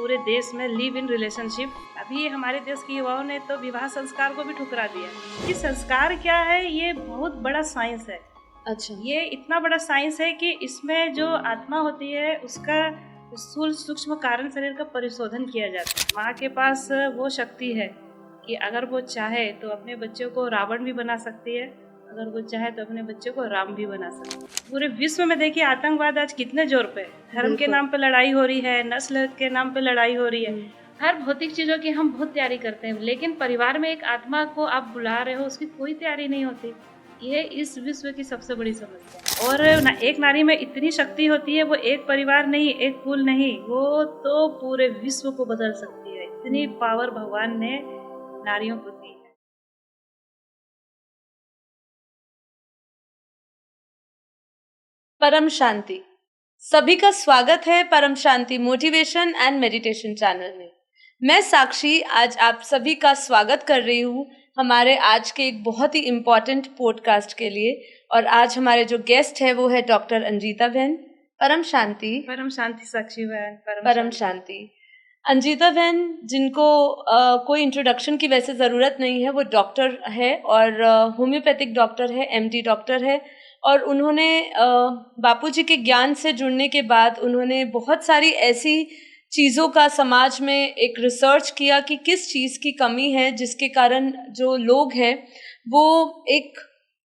पूरे देश में लिव इन रिलेशनशिप। अभी हमारे देश के युवाओं ने तो विवाह संस्कार को भी ठुकरा दिया। ये संस्कार क्या है, ये बहुत बड़ा साइंस है। अच्छा, ये इतना बड़ा साइंस है कि इसमें जो आत्मा होती है उसका स्थूल सूक्ष्म कारण शरीर का परिशोधन किया जाता है। माँ के पास वो शक्ति है कि अगर वो चाहे तो अपने बच्चों को रावण भी बना सकती है, अगर वो चाहे तो अपने बच्चों को राम भी बना सकती है। पूरे विश्व में देखिए आतंकवाद आज कितने जोर पे, धर्म के नाम पे लड़ाई हो रही है, नस्ल के नाम पे लड़ाई हो रही है। हर भौतिक चीजों की हम बहुत तैयारी करते हैं, लेकिन परिवार में एक आत्मा को आप बुला रहे हो, उसकी कोई तैयारी नहीं होती। ये इस विश्व की सबसे बड़ी समस्या। और एक नारी में इतनी शक्ति होती है, वो एक परिवार नहीं, एक कुल नहीं, वो तो पूरे विश्व को बदल सकती है। इतनी पावर भगवान ने नारियों को दी है। परम शांति। सभी का स्वागत है परम शांति मोटिवेशन एंड मेडिटेशन चैनल में। मैं साक्षी आज आप सभी का स्वागत कर रही हूँ हमारे आज के एक बहुत ही इम्पोर्टेंट पॉडकास्ट के लिए। और आज हमारे जो गेस्ट है वो है डॉक्टर अंजिता बहन। परम शांति। परम शांति साक्षी बहन। परम शांति। अंजिता बहन, जिनको कोई इंट्रोडक्शन की वैसे ज़रूरत नहीं है, वो डॉक्टर है और होम्योपैथिक डॉक्टर है, एमडी डॉक्टर है। और उन्होंने बापूजी के ज्ञान से जुड़ने के बाद उन्होंने बहुत सारी ऐसी चीज़ों का समाज में एक रिसर्च किया कि किस चीज़ की कमी है जिसके कारण जो लोग हैं वो एक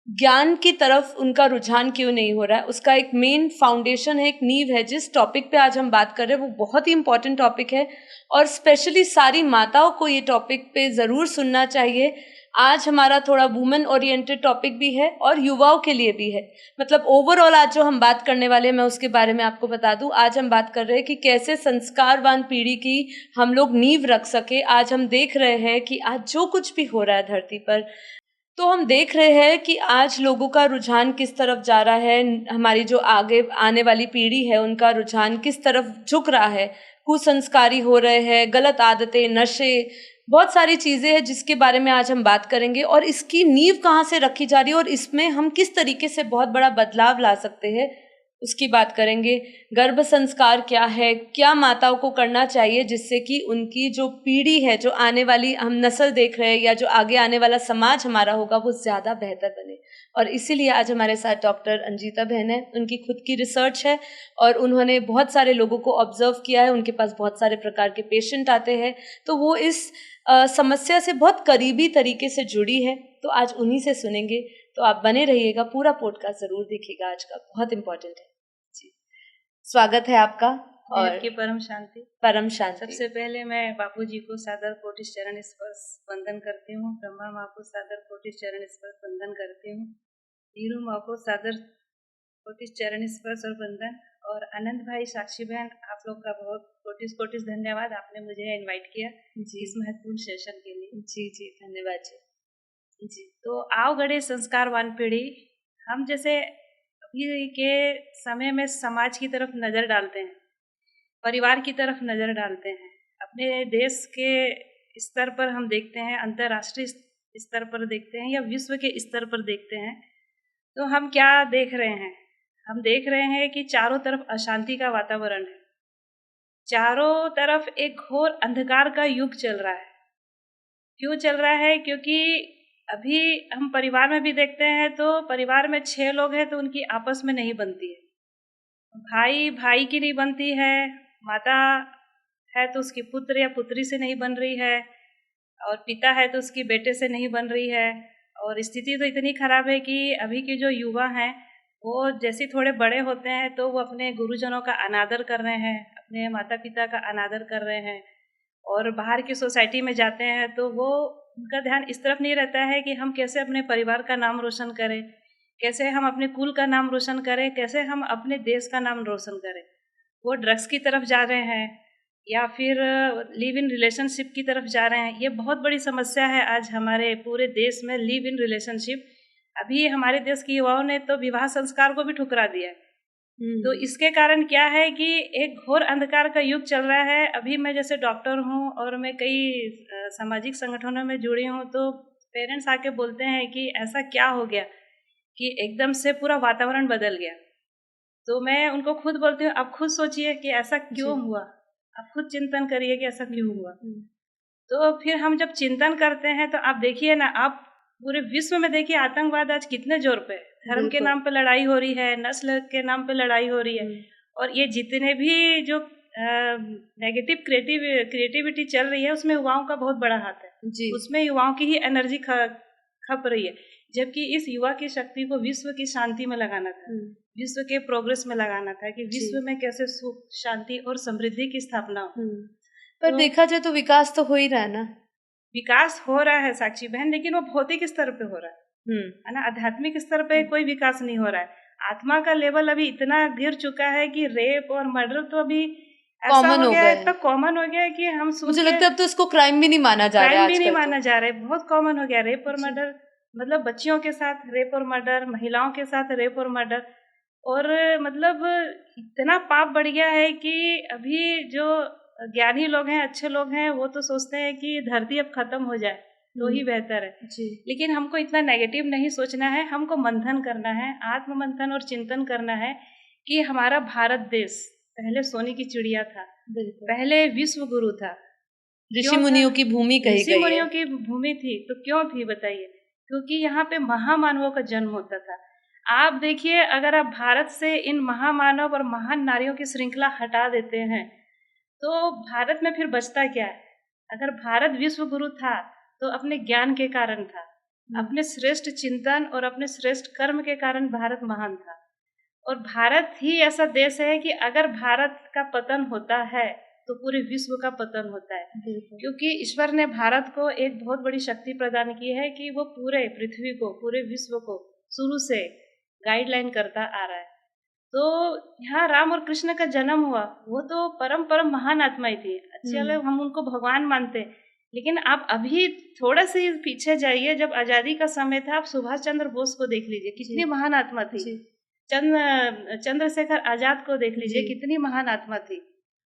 ज्ञान की तरफ उनका रुझान क्यों नहीं हो रहा है। उसका एक मेन फाउंडेशन है, एक नींव है। जिस टॉपिक पे आज हम बात कर रहे हैं वो बहुत ही इम्पोर्टेंट टॉपिक है और स्पेशली सारी माताओं को ये टॉपिक पे ज़रूर सुनना चाहिए। आज हमारा थोड़ा वुमेन ओरिएंटेड टॉपिक भी है और युवाओं के लिए भी है। मतलब ओवरऑल आज जो हम बात करने वाले हैं, मैं उसके बारे में आपको बता दूं। आज हम बात कर रहे हैं कि कैसे संस्कारवान पीढ़ी की हम लोग नींव रख सके। आज हम देख रहे हैं कि आज जो कुछ भी हो रहा है धरती पर, तो हम देख रहे हैं कि आज लोगों का रुझान किस तरफ जा रहा है। हमारी जो आगे आने वाली पीढ़ी है उनका रुझान किस तरफ झुक रहा है। कुसंस्कारी हो रहे हैं, गलत आदतें, नशे, बहुत सारी चीज़ें हैं जिसके बारे में आज हम बात करेंगे। और इसकी नींव कहाँ से रखी जा रही है और इसमें हम किस तरीके से बहुत बड़ा बदलाव ला सकते हैं उसकी बात करेंगे। गर्भ संस्कार क्या है, क्या माताओं को करना चाहिए जिससे कि उनकी जो पीढ़ी है, जो आने वाली हम नस्ल देख रहे हैं या जो आगे आने वाला समाज हमारा होगा वो ज़्यादा बेहतर बने। और इसीलिए आज हमारे साथ डॉक्टर अंजिता बहन है। उनकी खुद की रिसर्च है और उन्होंने बहुत सारे लोगों को ऑब्जर्व किया है। उनके पास बहुत सारे प्रकार के पेशेंट आते हैं, तो वो इस समस्या से बहुत करीबी तरीके से जुड़ी है। तो आज उन्हीं से सुनेंगे, तो आप बने रहिएगा, पूरा पॉडकास्ट जरूर देखिएगा, आज का बहुत इंपॉर्टेंट है जी। स्वागत है आपका। और की परम शांति। परम शांति। सबसे पहले मैं बापूजी को सादर कोटि चरण स्पर्श वंदन करती हूँ। ब्रह्मा माँ को सादर कोटि चरण स्पर्श वंदन करती हूँ। नीरू माँ को सादर कोटि चरण स्पर्श और वंदन। और आनंद भाई, साक्षी बहन, आप लोग का बहुत कोटिस कोटिस धन्यवाद, आपने मुझे इनवाइट किया जी इस महत्वपूर्ण सेशन के लिए। जी जी, धन्यवाद जी। जी, तो आओ गढ़े संस्कारवान पीढ़ी। हम जैसे अभी के समय में समाज की तरफ नज़र डालते हैं, परिवार की तरफ नज़र डालते हैं, अपने देश के स्तर पर हम देखते हैं, अंतर्राष्ट्रीय स्तर पर देखते हैं या विश्व के स्तर पर देखते हैं, तो हम क्या देख रहे हैं? हम देख रहे हैं कि चारों तरफ अशांति का वातावरण है। चारों तरफ एक घोर अंधकार का युग चल रहा है। क्यों चल रहा है? क्योंकि अभी हम परिवार में भी देखते हैं तो परिवार में 6 लोग हैं तो उनकी आपस में नहीं बनती है। भाई भाई की नहीं बनती है, माता है तो उसकी पुत्र या पुत्री से नहीं बन रही है, और पिता है तो उसकी बेटे से नहीं बन रही है। और स्थिति तो इतनी खराब है कि अभी के जो युवा हैं वो जैसे थोड़े बड़े होते हैं तो वो अपने गुरुजनों का अनादर कर रहे हैं, अपने माता पिता का अनादर कर रहे हैं। और बाहर की सोसाइटी में जाते हैं तो वो उनका ध्यान इस तरफ नहीं रहता है कि हम कैसे अपने परिवार का नाम रोशन करें, कैसे हम अपने कुल का नाम रोशन करें, कैसे हम अपने देश का नाम रोशन करें। वो ड्रग्स की तरफ जा रहे हैं या फिर लिव इन रिलेशनशिप की तरफ जा रहे हैं। ये बहुत बड़ी समस्या है आज हमारे पूरे देश में, लिव इन रिलेशनशिप। अभी हमारे देश के युवाओं ने तो विवाह संस्कार को भी ठुकरा दिया है। तो इसके कारण क्या है कि एक घोर अंधकार का युग चल रहा है। अभी मैं जैसे डॉक्टर हूँ और मैं कई सामाजिक संगठनों में जुड़ी हूँ, तो पेरेंट्स आके बोलते हैं कि ऐसा क्या हो गया कि एकदम से पूरा वातावरण बदल गया। तो मैं उनको खुद बोलती हूँ, आप खुद सोचिए कि ऐसा क्यों हुआ। आप खुद चिंतन करिए कि ऐसा क्यों हुआ। तो फिर हम जब चिंतन करते हैं तो आप देखिए ना, आप पूरे विश्व में देखिए आतंकवाद आज कितने जोर पे, धर्म के नाम पे लड़ाई हो रही है, नस्ल के नाम पे लड़ाई हो रही है। और ये जितने भी जो नेगेटिव क्रिएटिविटी चल रही है उसमें युवाओं का बहुत बड़ा हाथ है जी। उसमें युवाओं की ही एनर्जी खप रही है, जबकि इस युवा की शक्ति को विश्व की शांति में लगाना था, विश्व के प्रोग्रेस में लगाना था कि विश्व में कैसे सुख, शांति और समृद्धि की स्थापना हो। पर देखा जाए तो विकास तो हो ही रहा है ना, विकास हो रहा है साक्षी बहन, लेकिन वो भौतिक स्तर पे हो रहा है ना, आध्यात्मिक स्तर पे कोई विकास नहीं हो रहा है। आत्मा का लेवल अभी इतना गिर चुका है कि रेप और मर्डर तो अभी ऐसा हो गया है, इतना कॉमन हो गया है कि हम मुझे लगता है अब तो इसको क्राइम भी नहीं माना जा रहा है, क्राइम भी नहीं माना जा रहा है, बहुत कॉमन हो गया रेप और मर्डर। मतलब बच्चियों के साथ रेप और मर्डर, महिलाओं के साथ रेप और मर्डर, और मतलब इतना पाप बढ़ गया है कि अभी जो ज्ञानी लोग हैं, अच्छे लोग हैं, वो तो सोचते हैं कि धरती अब खत्म हो जाए तो ही बेहतर है जी। लेकिन हमको इतना नेगेटिव नहीं सोचना है, हमको मंथन करना है, आत्म मंथन और चिंतन करना है कि हमारा भारत देश पहले सोने की चिड़िया था, पहले विश्व गुरु था, ऋषि मुनियों की भूमि कही गई है, ऋषि मुनियों की भूमि थी। तो क्यों थी बताइए? क्योंकि यहाँ पे महामानवों का जन्म होता था। आप देखिए, अगर आप भारत से इन महामानव और महान नारियों की श्रृंखला हटा देते हैं तो भारत में फिर बचता क्या है? अगर भारत विश्व गुरु था तो अपने ज्ञान के कारण था, अपने श्रेष्ठ चिंतन और अपने श्रेष्ठ कर्म के कारण भारत महान था। और भारत ही ऐसा देश है कि अगर भारत का पतन होता है तो पूरे विश्व का पतन होता है, क्योंकि ईश्वर ने भारत को एक बहुत बड़ी शक्ति प्रदान की है कि वो पूरे पृथ्वी को, पूरे विश्व को शुरू से गाइडलाइन करता आ रहा है। तो यहाँ राम और कृष्ण का जन्म हुआ, वो तो परम महान आत्माएं थी। चलो हम उनको भगवान मानते, लेकिन आप अभी थोड़ा से पीछे जाइए, जब आजादी का समय था, आप सुभाष चंद्र बोस को देख लीजिए, कितनी महान आत्मा थी। चंद्रशेखर आजाद को देख लीजिए, कितनी महान आत्मा थी।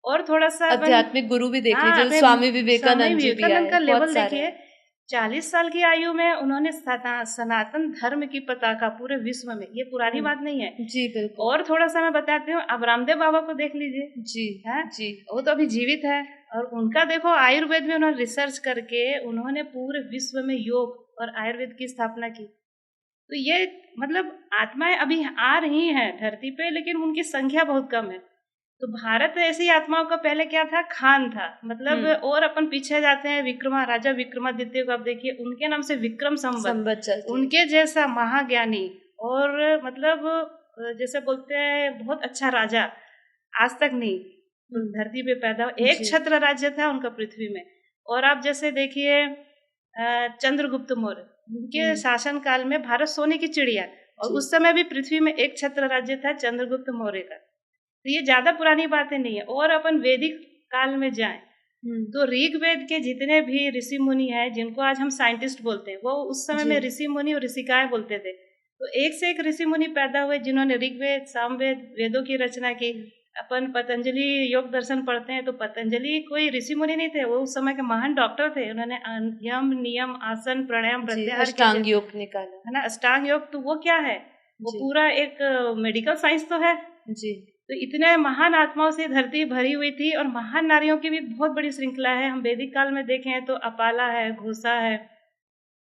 और थोड़ा सा आध्यात्मिक गुरु भी देख लीजिए, स्वामी विवेकानंद का लेवल देखिए, 40 साल की आयु में उन्होंने सनातन धर्म की पताका पूरे विश्व में, ये पुरानी बात नहीं है जी, बिल्कुल। और थोड़ा सा मैं बताती हूँ, अब रामदेव बाबा को देख लीजिए जी है जी, वो तो अभी जीवित है, और उनका देखो आयुर्वेद में उन्होंने रिसर्च करके उन्होंने पूरे विश्व में योग और आयुर्वेद की स्थापना की। तो ये मतलब आत्माएं अभी आ रही हैं धरती पे, लेकिन उनकी संख्या बहुत कम है। तो भारत ऐसी आत्माओं का पहले क्या था? खान था, मतलब और अपन पीछे जाते हैं, राजा विक्रमादित्य को आप देखिए, उनके नाम से विक्रम संवत, उनके जैसा महाज्ञानी और मतलब जैसे बोलते हैं बहुत अच्छा राजा आज तक नहीं धरती पे पैदा। एक छत्र राज्य था उनका पृथ्वी में। और आप जैसे देखिए चंद्रगुप्त मौर्य, उनके शासन काल में भारत सोने की चिड़िया, और उस समय भी पृथ्वी में एक छत्र राज्य था चंद्रगुप्त मौर्य का। तो ये ज्यादा पुरानी बातें नहीं है। और अपन वैदिक काल में जाएं तो ऋग्वेद के जितने भी ऋषि मुनि हैं, जिनको आज हम साइंटिस्ट बोलते हैं, वो उस समय में ऋषि मुनि और ऋषिकाएं बोलते थे। तो एक से एक ऋषि मुनि पैदा हुए जिन्होंने ऋग्वेद, सामवेद, वेदों की रचना की। अपन पतंजलि योग दर्शन पढ़ते हैं तो पतंजलि कोई ऋषि मुनि नहीं थे, वो उस समय के महान डॉक्टर थे। उन्होंने यम, नियम, आसन, प्राणायाम, प्रत्याहार, अष्टांग योग निकाला है ना। अष्टांग योग तो वो क्या है? वो पूरा एक मेडिकल साइंस तो है जी। तो इतने महान आत्माओं से धरती भरी हुई थी, और महान नारियों की भी बहुत बड़ी श्रृंखला है। हम वैदिक काल में देखें तो अपाला है, घोषा है,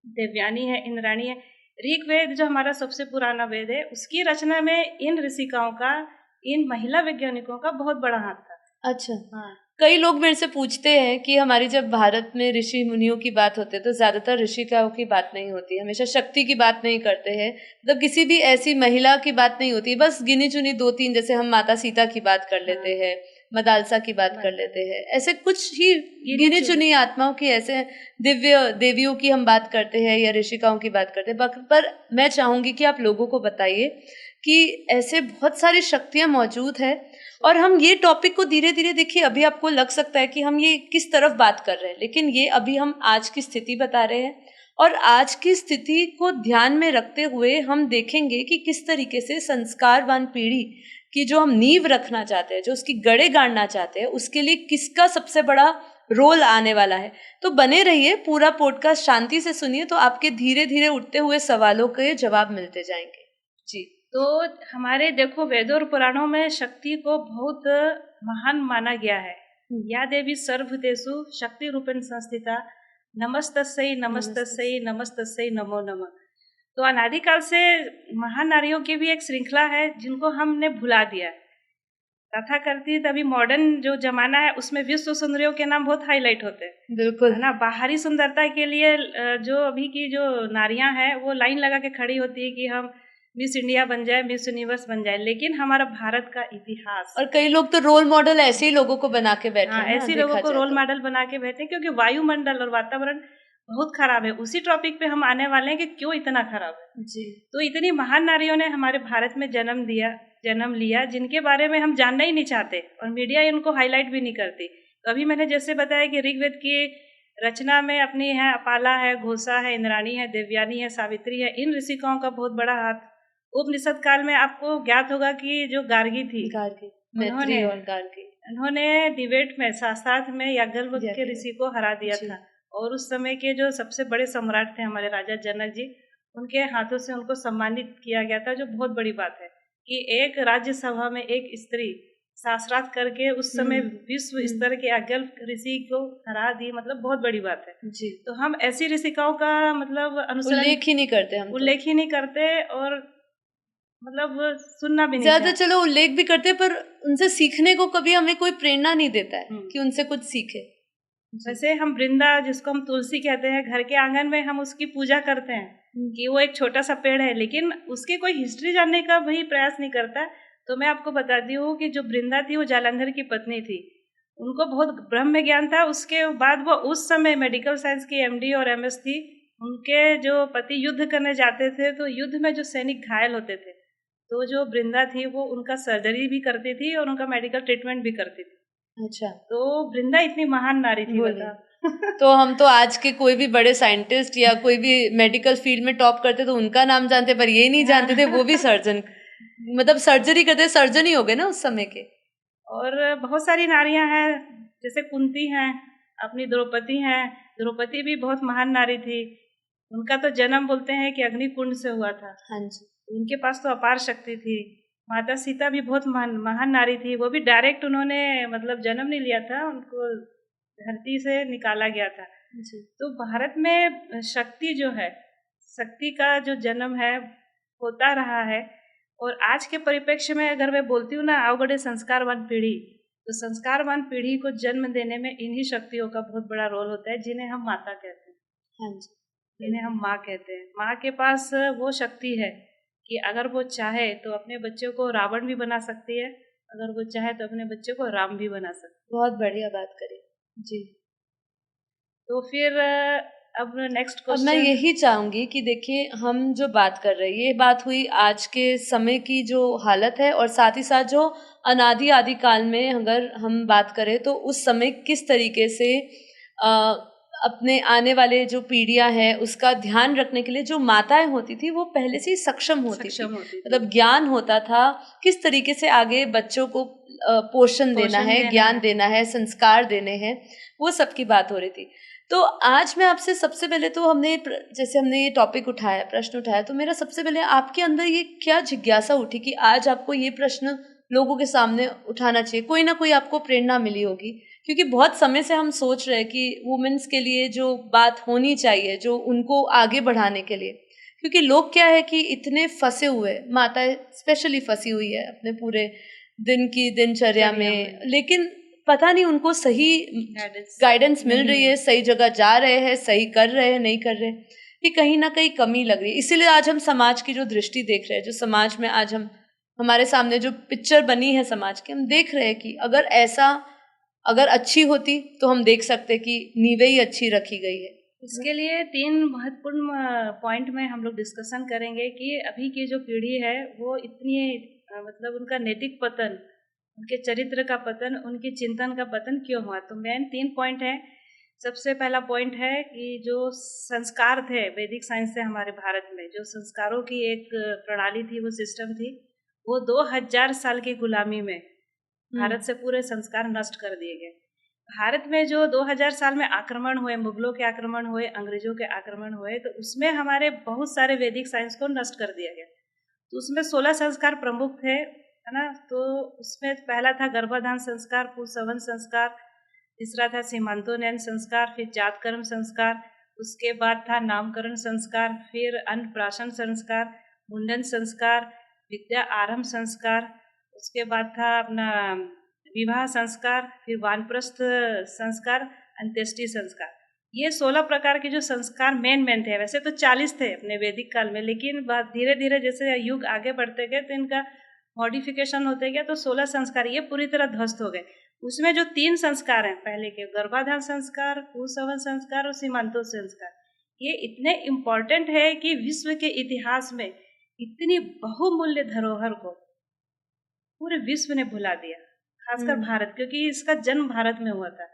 देवयानी है, इंद्राणी है। ऋग्वेद जो हमारा सबसे पुराना वेद है, उसकी रचना में इन ऋषिकाओं का, इन महिला वैज्ञानिकों का बहुत बड़ा हाथ था। अच्छा हाँ। कई लोग मेरे से पूछते हैं कि हमारी जब भारत में ऋषि मुनियों की बात होती है तो ज्यादातर ऋषिकाओं की बात नहीं होती, हमेशा शक्ति की बात नहीं करते हैं, मतलब किसी भी ऐसी महिला की बात नहीं होती, बस गिनी चुनी 2-3, जैसे हम माता सीता की बात कर लेते हैं, मदालसा की बात कर लेते हैं, ऐसे कुछ ही गिनी चुनी आत्माओं की, ऐसे दिव्य देवियों की हम बात करते हैं या ऋषिकाओं की बात करते हैं। पर मैं चाहूंगी कि आप लोगों को बताइए कि ऐसे बहुत सारी शक्तियां मौजूद है, और हम ये टॉपिक को धीरे धीरे, देखिए अभी आपको लग सकता है कि हम ये किस तरफ बात कर रहे हैं, लेकिन ये अभी हम आज की स्थिति बता रहे हैं, और आज की स्थिति को ध्यान में रखते हुए हम देखेंगे कि किस तरीके से संस्कारवान पीढ़ी की जो हम नींव रखना चाहते हैं, जो उसकी गड़े गाड़ना चाहते हैं, उसके लिए किसका सबसे बड़ा रोल आने वाला है। तो बने रहिए, पूरा पॉडकास्ट शांति से सुनिए, तो आपके धीरे धीरे उठते हुए सवालों के जवाब मिलते जाएंगे जी। तो हमारे देखो वेदों और पुराणों में शक्ति को बहुत महान माना गया है, या देवी सर्वभूतेषु शक्ति रूपेण संस्थिता नमस्तस्यै नमस्तस्यै नमस्तस्यै नमो नमः। तो अनादिकाल से महान नारियों की भी एक श्रृंखला है जिनको हमने भुला दिया। कथा करती तभी मॉडर्न जो जमाना है उसमें विश्व सुंदरियों के नाम बहुत हाईलाइट होते हैं, बिल्कुल है ना। बाहरी सुंदरता के लिए जो अभी की जो नारियां हैं वो लाइन लगा के खड़ी होती है कि हम मिस इंडिया बन जाए, मिस यूनिवर्स बन जाए, लेकिन हमारा भारत का इतिहास, और कई लोग तो रोल मॉडल ऐसे ही लोगों को बना के बैठे हैं, ऐसे लोगों को रोल मॉडल बना के बैठे हैं, क्योंकि वायुमंडल और वातावरण बहुत खराब है। उसी टॉपिक पे हम आने वाले हैं कि क्यों इतना खराब है जी। तो इतनी महान नारियों ने हमारे भारत में जन्म लिया जिनके बारे में हम जानना ही नहीं चाहते और मीडिया इनको हाईलाइट भी नहीं करती। तो अभी मैंने जैसे बताया कि ऋग्वेद की रचना में अपनी है अपाला है, घोषा है, इंद्राणी है, देवयानी है, सावित्री है, इन ऋषिकाओं का बहुत बड़ा हाथ। उपनिषद काल में आपको ज्ञात होगा कि जो गार्गी थी, उन्होंने डिबेट में शास्त्रार्थ में याज्ञवल्क्य के ऋषि को हरा दिया था। और उस समय के जो सबसे बड़े सम्राट थे हमारे राजा जनक जी, उनके हाथों से उनको सम्मानित किया गया था, जो बहुत बड़ी बात है कि एक राज्यसभा में एक स्त्री शास्त्रार्थ करके उस समय विश्व स्तर के याज्ञवल्क्य ऋषि को हरा दी, मतलब बहुत बड़ी बात है जी। तो हम ऐसी ऋषिकाओं का मतलब उल्लेख ही नहीं करते, हम उल्लेख ही नहीं करते और मतलब सुनना भी नहीं ज्यादा। चलो उल्लेख भी करते पर उनसे सीखने को कभी हमें कोई प्रेरणा नहीं देता है कि उनसे कुछ सीखे। वैसे हम वृंदा, जिसको हम तुलसी कहते हैं, घर के आंगन में हम उसकी पूजा करते हैं कि वो एक छोटा सा पेड़ है, लेकिन उसकी कोई हिस्ट्री जानने का भी प्रयास नहीं करता। तो मैं आपको बताती हूँ कि जो वृंदा थी वो जालंधर की पत्नी थी, उनको बहुत ब्रह्म ज्ञान था। उसके बाद वो उस समय मेडिकल साइंस की एमडी और एमएस थी। उनके जो पति युद्ध करने जाते थे तो युद्ध में जो सैनिक घायल होते थे तो जो वृंदा थी वो उनका सर्जरी भी करती थी और उनका मेडिकल ट्रीटमेंट भी करती थी। अच्छा, तो वृंदा इतनी महान नारी थी बता। तो हम तो आज के कोई भी बड़े साइंटिस्ट या कोई भी मेडिकल फील्ड में टॉप करते तो उनका नाम जानते, पर ये नहीं जानते थे वो भी सर्जन, मतलब सर्जरी करते, सर्जन ही हो गए ना उस समय के। और बहुत सारी नारियां हैं, जैसे कुंती हैं, अपनी द्रौपदी हैं। द्रौपदी भी बहुत महान नारी थी। उनका तो जन्म बोलते हैं कि अग्निकुंड से हुआ था। हाँ जी। उनके पास तो अपार शक्ति थी। माता सीता भी बहुत महान नारी थी। वो भी डायरेक्ट उन्होंने मतलब जन्म नहीं लिया था, उनको धरती से निकाला गया था जी। तो भारत में शक्ति जो है, शक्ति का जो जन्म है होता रहा है। और आज के परिप्रेक्ष्य में अगर मैं बोलती हूँ ना, आवगड़े संस्कारवान पीढ़ी, तो संस्कारवान पीढ़ी को जन्म देने में इन्हीं शक्तियों का बहुत बड़ा रोल होता है, जिन्हें हम माता कहते हैं। हाँ जी, जिन्हें हम माँ कहते हैं। माँ के पास वो शक्ति है कि अगर वो चाहे तो अपने बच्चे को रावण भी बना सकती है, अगर वो चाहे तो अपने बच्चे को राम भी बना सकती है। बहुत बढ़िया बात करी जी। तो फिर अब नेक्स्ट क्वेश्चन, अब मैं यही चाहूंगी कि देखिए, हम जो बात कर रहे हैं ये बात हुई आज के समय की जो हालत है, और साथ ही साथ जो अनादि आदि काल में अगर हम बात करें तो उस समय किस तरीके से अपने आने वाले जो पीढ़ियां हैं उसका ध्यान रखने के लिए जो माताएं होती थी वो पहले से ही सक्षम होती थी। मतलब ज्ञान होता था किस तरीके से आगे बच्चों को पोषण देना है, ज्ञान देना है, संस्कार देने हैं, वो सब की बात हो रही थी। तो आज मैं आपसे सबसे पहले तो जैसे हमने ये टॉपिक उठाया, प्रश्न उठाया, तो मेरा सबसे पहले आपके अंदर ये क्या जिज्ञासा उठी कि आज आपको ये प्रश्न लोगों के सामने उठाना चाहिए? कोई ना कोई आपको प्रेरणा मिली होगी, क्योंकि बहुत समय से हम सोच रहे हैं कि वुमेन्स के लिए जो बात होनी चाहिए, जो उनको आगे बढ़ाने के लिए, क्योंकि लोग क्या है कि इतने फंसे हुए, माताएं स्पेशली फंसी हुई है अपने पूरे दिन की दिनचर्या में, लेकिन पता नहीं उनको सही गाइडेंस मिल रही है, सही जगह जा रहे हैं, सही कर रहे हैं, नहीं कर रहे, कि कहीं ना कहीं कमी लग रही है। इसीलिए आज हम समाज की जो दृष्टि देख रहे हैं, जो समाज में आज हमारे सामने जो पिक्चर बनी है समाज की, हम देख रहे हैं कि अगर अच्छी होती तो हम देख सकते कि नींवें ही अच्छी रखी गई है। इसके लिए 3 महत्वपूर्ण पॉइंट में हम लोग डिस्कशन करेंगे कि अभी की जो पीढ़ी है वो इतनी मतलब उनका नैतिक पतन, उनके चरित्र का पतन, उनकी चिंतन का पतन क्यों हुआ। तो मेन 3 पॉइंट है। सबसे पहला पॉइंट है कि जो संस्कार थे वैदिक साइंस से हमारे भारत में, जो संस्कारों की एक प्रणाली थी, वो सिस्टम थी, वो 2000 साल की गुलामी में भारत से पूरे संस्कार नष्ट कर दिए गए। भारत में जो 2000 साल में आक्रमण हुए, मुगलों के आक्रमण हुए, अंग्रेजों के आक्रमण हुए, तो उसमें हमारे बहुत सारे वैदिक साइंस को नष्ट कर दिया गया। तो उसमें 16 संस्कार प्रमुख थे, है ना। तो उसमें पहला था गर्भाधान संस्कार, पुंसवन संस्कार, तीसरा था सीमांतोन्नयन संस्कार, फिर जातकर्म संस्कार, उसके बाद था नामकरण संस्कार, फिर अन्नप्राशन संस्कार, मुंडन संस्कार, विद्या आरंभ संस्कार, उसके बाद था अपना विवाह संस्कार, फिर वानप्रस्थ संस्कार, अंत्येष्टि संस्कार। ये 16 प्रकार के जो संस्कार मेन थे। वैसे तो 40 थे अपने वैदिक काल में, लेकिन धीरे धीरे जैसे युग आगे बढ़ते गए तो इनका मॉडिफिकेशन होते गया, तो 16 संस्कार ये पूरी तरह ध्वस्त हो गए। उसमें जो 3 संस्कार हैं पहले के, गर्भाधान संस्कार, कुसंवन संस्कार और सीमांतो संस्कार, ये इतने इम्पोर्टेंट है कि विश्व के इतिहास में इतनी बहुमूल्य धरोहर को पूरे विश्व ने भुला दिया, खासकर भारत, क्योंकि इसका जन्म भारत में हुआ था।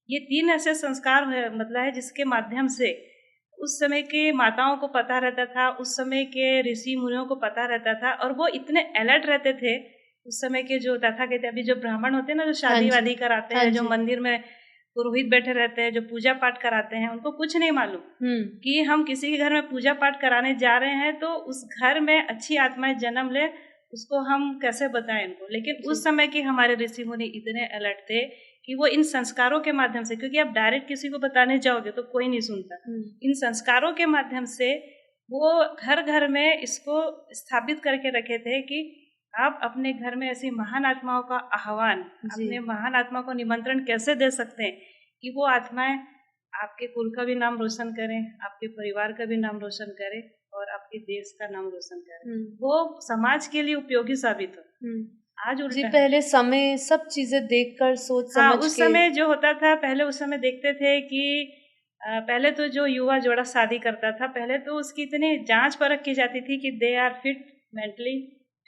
ये 3 ऐसे संस्कार मतलब है जिसके माध्यम से उस समय के माताओं को पता रहता था, उस समय के ऋषि मुनियों को पता रहता था, और वो इतने अलर्ट रहते थे उस समय के जो तथाकथित अभी जो ब्राह्मण होते हैं ना, जो शादी वादी कराते हैं, जो मंदिर में पुरोहित बैठे रहते हैं, जो पूजा पाठ कराते हैं, उनको कुछ नहीं मालूम कि हम किसी के घर में पूजा पाठ कराने जा रहे हैं तो उस घर में अच्छी आत्माएं जन्म ले, उसको हम कैसे बताएं इनको। लेकिन उस समय के हमारे ऋषि मुनि इतने अलर्ट थे कि वो इन संस्कारों के माध्यम से, क्योंकि आप डायरेक्ट किसी को बताने जाओगे तो कोई नहीं सुनता, इन संस्कारों के माध्यम से वो घर घर में इसको स्थापित करके रखे थे कि आप अपने घर में ऐसी महान आत्माओं का आह्वान, अपने महान आत्मा को निमंत्रण कैसे दे सकते हैं कि वो आत्माएं आपके कुल का भी नाम रोशन करें, आपके परिवार का भी नाम रोशन करें और आपके देश का नाम रोशन करें, वो समाज के लिए उपयोगी साबित हो। आज जी, पहले समय सब चीजें देखकर सोच समझ उस समय जो होता था, पहले उस समय देखते थे कि पहले तो जो युवा जोड़ा शादी करता था, पहले तो उसकी इतनी जांच परख की जाती थी कि they are fit mentally,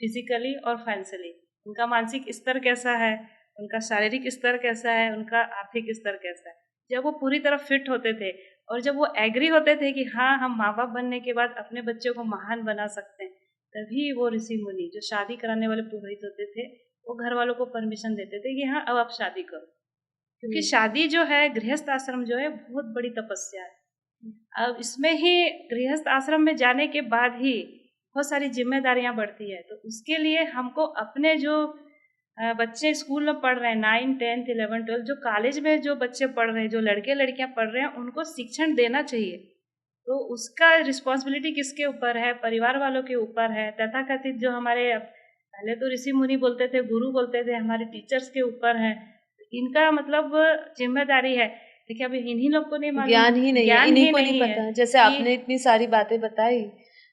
physically और फाइनेंशियली, उनका मानसिक स्तर कैसा है, उनका शारीरिक स्तर कैसा है, उनका आर्थिक स्तर कैसा है। जब वो पूरी तरह फिट होते थे और जब वो एग्री होते थे कि हाँ, हम माँ बाप बनने के बाद अपने बच्चों को महान बना सकते हैं, तभी वो ऋषि मुनि जो शादी कराने वाले पुरोहित होते थे, वो घर वालों को परमिशन देते थे कि हाँ, अब आप शादी करो। क्योंकि शादी जो है, गृहस्थ आश्रम जो है, बहुत बड़ी तपस्या है। अब इसमें ही गृहस्थ आश्रम में जाने के बाद ही बहुत सारी जिम्मेदारियां बढ़ती है, तो उसके लिए हमको अपने जो बच्चे स्कूल में पढ़ रहे हैं, 9, 10, 11, 12, जो कॉलेज में जो बच्चे पढ़ रहे हैं, जो लड़के लड़कियां पढ़ रहे हैं, उनको शिक्षण देना चाहिए। तो उसका रिस्पॉन्सिबिलिटी किसके ऊपर है? परिवार वालों के ऊपर है। तथाकथित जो हमारे पहले तो ऋषि मुनि बोलते थे, गुरु बोलते थे, हमारे टीचर्स के ऊपर है। इनका मतलब जिम्मेदारी है। देखिए, अभी इन्हीं लोग को नहीं मालूम, ज्ञान ही नहीं है, इन्हीं को नहीं पता। जैसे आपने इतनी सारी बातें बताई,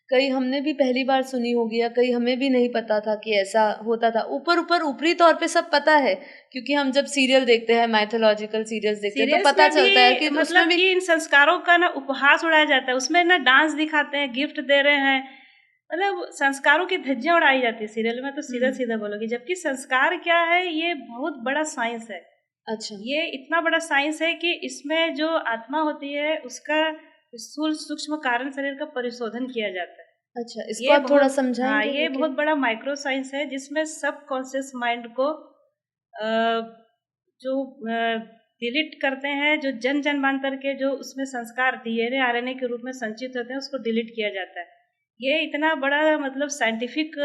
कई हमने भी पहली बार सुनी होगी या कई हमें भी नहीं पता था कि ऐसा होता था। ऊपरी तौर पे सब पता है, क्योंकि हम जब सीरियल देखते हैं, माइथोलॉजिकल सीरियल्स देखते हैं, तो पता चलता है कि मतलब कि इन संस्कारों का ना उपहास उड़ाया जाता है। उसमें ना डांस दिखाते हैं, गिफ्ट दे रहे हैं, मतलब संस्कारों की धज्जियां उड़ाई जाती है सीरियल में, तो सीधा सीधा बोलोगी। जबकि संस्कार क्या है, ये बहुत बड़ा साइंस है। अच्छा, ये इतना बड़ा साइंस है कि इसमें जो आत्मा होती है उसका स्थूल सूक्ष्म कारण शरीर का परिशोधन किया जाता है। अच्छा, इसको आप थोड़ा समझाएंगे? हाँ, ये बहुत बड़ा माइक्रो साइंस है जिसमें सब कॉन्शियस माइंड को जो डिलीट करते हैं, जो जन जन्मांतर के जो उसमें संस्कार डीएनए आरएनए के रूप में संचित होते हैं, उसको डिलीट किया जाता है। ये इतना बड़ा मतलब साइंटिफिक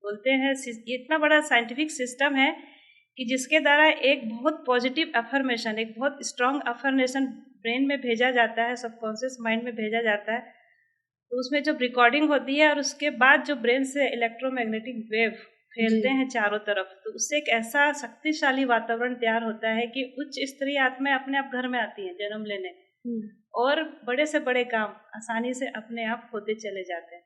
बोलते हैं, ये इतना बड़ा साइंटिफिक सिस्टम है कि जिसके द्वारा एक बहुत पॉजिटिव अफर्मेशन, एक बहुत स्ट्रांग अफर्मेशन ब्रेन में भेजा जाता है, सबकॉन्शियस माइंड में भेजा जाता है। तो उसमें जब रिकॉर्डिंग होती है और उसके बाद जो ब्रेन से इलेक्ट्रोमैग्नेटिक वेव फैलते हैं चारों तरफ, तो उससे एक ऐसा शक्तिशाली वातावरण तैयार होता है कि उच्च स्तरीय आत्माएं अपने आप घर में आती हैं जन्म लेने, और बड़े से बड़े काम आसानी से अपने आप होते चले जाते हैं।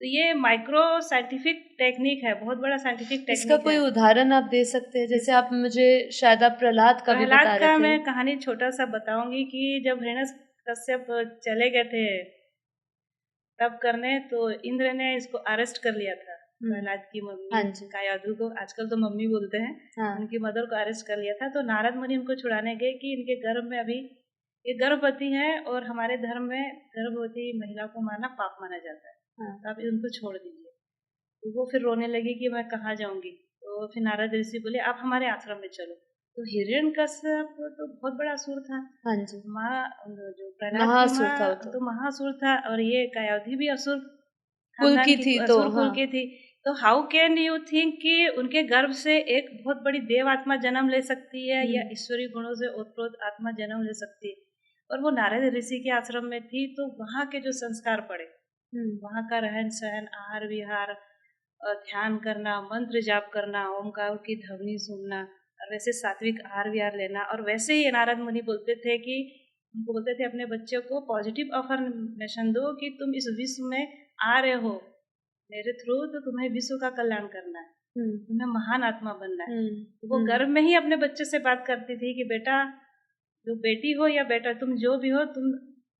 तो ये माइक्रो साइंटिफिक टेक्निक है, बहुत बड़ा साइंटिफिक टेक्निक है। इसका कोई उदाहरण आप दे सकते हैं? जैसे आप मुझे शायद आप प्रहलाद का भी बता रहे थे। प्रहलाद का मैं कहानी छोटा सा बताऊंगी कि जब हिरण्यकश्यप चले गए थे तब करने, तो इंद्र ने इसको अरेस्ट कर लिया था, प्रहलाद की मम्मी कायाधु को, आजकल तो मम्मी बोलते हैं, उनकी मदर को अरेस्ट कर लिया था। तो नारद मुनि उनको छुड़ाने गए कि इनके गर्भ में अभी ये गर्भवती है और हमारे धर्म में गर्भवती महिला को मारना पाप माना जाता है, तो आप उनको छोड़ दीजिए। तो वो फिर रोने लगी कि मैं कहाँ जाऊंगी। तो फिर नारद ऋषि बोले आप हमारे आश्रम में चलो। तो हिरण्यकश्यप तो बहुत बड़ा असुर था, जो प्रहलाद की माँ तो महासुर था, और ये कायाधु भी असुर कुल की थी, असुर कुल की थी। तो हाउ कैन यू थिंक कि उनके गर्भ से एक बहुत बड़ी देव आत्मा जन्म ले सकती है या ईश्वरीय गुणों से ओतप्रोत आत्मा जन्म ले सकती है। और वो नारद ऋषि के आश्रम में थी, तो वहाँ के जो संस्कार पड़े, वहाँ का रहन सहन, आहार विहार, ध्यान करना, मंत्र जाप करना, ओमकार की ध्वनि सुनना, और वैसे सात्विक आहार विहार लेना। और वैसे ही नारद मुनि बोलते थे कि उनको बोलते थे अपने बच्चों को पॉजिटिव अफर्मेशन दो कि तुम इस विश्व में आ रहे हो मेरे थ्रू, तो तुम्हें विश्व का कल्याण करना है, तुम्हें महान आत्मा बनना है। तो वो गर्भ में ही अपने बच्चे से बात करती थी कि बेटा, जो बेटी हो या बेटा, तुम जो भी हो, तुम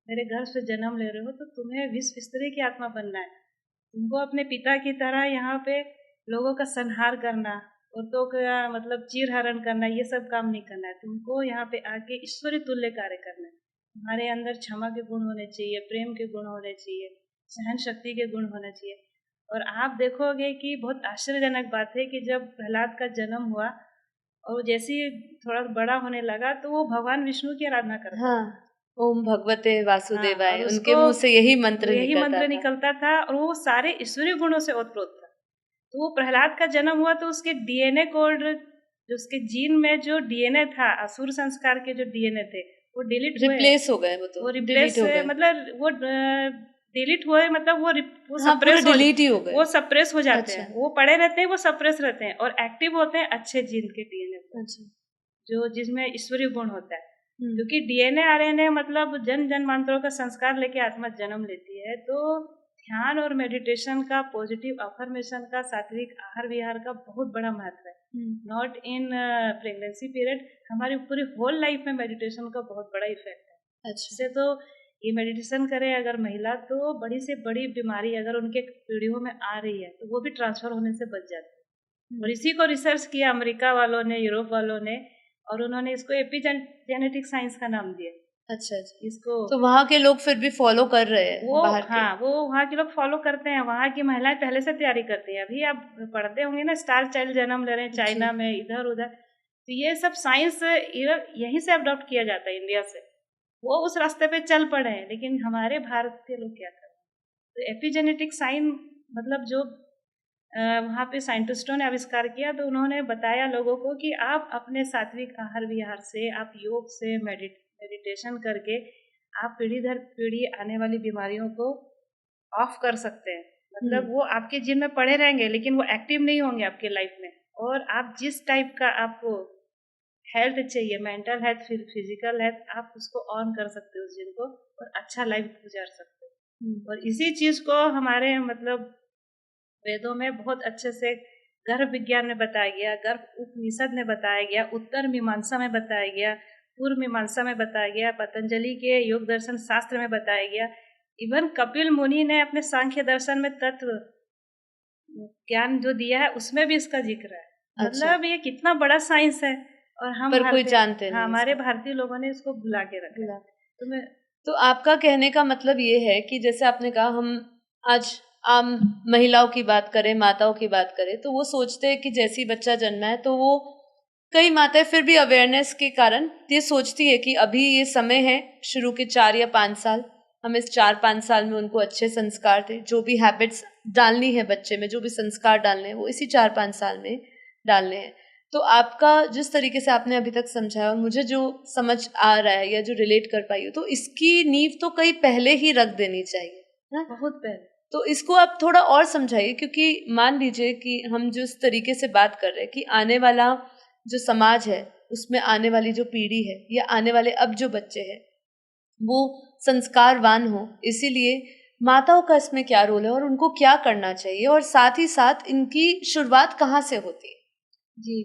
मेरे घर से जन्म ले रहे हो, तो तुम्हें विश्व स्तरीय की आत्मा बनना है। तुमको अपने पिता की तरह यहाँ पे लोगों का संहार करना, औरतों का मतलब चीर हरण करना, ये सब काम नहीं करना है। तुमको यहाँ पे आके ईश्वरी तुल्य कार्य करना है। तुम्हारे अंदर क्षमा के गुण होने चाहिए, प्रेम के गुण होने चाहिए, सहन शक्ति के गुण होने चाहिए। और आप देखोगे कि बहुत आश्चर्यजनक बात है कि जब प्रहलाद का जन्म हुआ और जैसे ही थोड़ा बड़ा होने लगा, तो वो भगवान विष्णु की आराधना करता। हाँ, ओम भगवते वासुदेवाय, और उनके मुंह से यही मंत्र निकलता था और वो सारे ईश्वरीय गुणों से ओतप्रोत था। तो वो प्रहलाद का जन्म हुआ तो उसके डीएनए कोड, जो उसके जीन में जो डीएनए था, असुर संस्कार के जो डीएनए थे, वो रिप्लेस हो गए। वो रिप्लेस मतलब वो डिलीट हुए, मतलब वो सप्रेस डिलीट ही हो गए, वो सप्रेस हो जाते हैं। वो पड़े रहते हैं, वो सप्रेस रहते हैं, और एक्टिव होते हैं अच्छे जीन के डीएनए, जो जिसमें ईश्वरीय गुण होता है। क्योंकि डीएनए आरएनए मतलब जन जन्मांतरों का संस्कार लेके आत्मा जन्म लेती है। तो ध्यान और मेडिटेशन का, पॉजिटिव अफर्मेशन का, सात्विक आहार विहार का बहुत बड़ा महत्व है। नॉट इन प्रेगनेंसी पीरियड, हमारी पूरी होल लाइफ में मेडिटेशन का बहुत बड़ा इफेक्ट है। इससे तो ये मेडिटेशन करे अगर महिला, तो बड़ी से बड़ी बीमारी अगर उनके पीढ़ियों में आ रही है, तो वो भी ट्रांसफर होने से बच जाती है। और इसी को रिसर्च किया अमेरिका वालों ने, यूरोप वालों ने, और उन्होंने इसको एपिजेनेटिक साइंस का नाम दिया। अच्छा, इसको तो वहाँ के लोग फिर भी फॉलो कर रहे हैं वो वो वहाँ के लोग फॉलो करते हैं। वहाँ की महिलाएं पहले से तैयारी करती हैं। अभी आप पढ़ते होंगे ना, स्टार चाइल्ड जन्म ले रहे हैं चाइना में, इधर उधर, तो ये सब साइंस यहीं से अडॉप्ट किया जाता है, इंडिया से। वो उस रास्ते पे चल पड़े हैं, लेकिन हमारे भारत के लोग क्या कर रहे हैं? तो एपिजेनेटिक साइन मतलब जो वहाँ पे साइंटिस्टों ने आविष्कार किया, तो उन्होंने बताया लोगों को कि आप अपने सात्विक आहार विहार से, आप योग से, मेडिटेशन करके आप पीढ़ी दर पीढ़ी आने वाली बीमारियों को ऑफ कर सकते हैं। मतलब वो आपके जीन में पड़े रहेंगे, लेकिन वो एक्टिव नहीं होंगे आपके लाइफ में। और आप जिस टाइप का आपको हेल्थ चाहिए, मेंटल हेल्थ, फिजिकल हेल्थ, आप उसको ऑन कर सकते हो उस जिन को, और अच्छा लाइफ गुजार सकते हो। और इसी चीज को हमारे मतलब वेदों में बहुत अच्छे से गर्भ विज्ञान में बताया गया, गर्भ उपनिषद में बताया गया, उत्तर मीमांसा में बताया गया, पूर्व मीमांसा में बताया गया, पतंजलि के योग दर्शन शास्त्र में बताया गया। इवन कपिल मुनि ने अपने सांख्य दर्शन में तत्व ज्ञान जो दिया है, उसमें भी इसका जिक्र है। मतलब ये कितना बड़ा साइंस है, और हम पर कोई जानते नहीं। हमारे भारतीय लोगों ने इसको भुला के रखा। तो आपका कहने का मतलब ये है कि जैसे आपने कहा, हम आज आम महिलाओं की बात करें, माताओं की बात करें, तो वो सोचते हैं कि जैसी बच्चा जन्मा है, तो वो कई माताएं फिर भी अवेयरनेस के कारण ये सोचती है कि अभी ये समय है, शुरू के 4 या 5 साल, हम इस 4-5 साल में उनको अच्छे संस्कार थे, जो भी हैबिट्स डालनी है बच्चे में, जो भी संस्कार डालने हैं, वो इसी 4-5 साल में डालने हैं। तो आपका जिस तरीके से आपने अभी तक समझाया, और मुझे जो समझ आ रहा है या जो रिलेट कर पाई हो, तो इसकी नींव तो कहीं पहले ही रख देनी चाहिए ना? बहुत पहले। तो इसको आप थोड़ा और समझाइए, क्योंकि मान लीजिए कि हम जिस तरीके से बात कर रहे हैं कि आने वाला जो समाज है, उसमें आने वाली जो पीढ़ी है, या आने वाले अब जो बच्चे हैं, वो संस्कारवान हो, इसीलिए माताओं का इसमें क्या रोल है और उनको क्या करना चाहिए, और साथ ही साथ इनकी शुरुआत कहाँ से होती है? जी,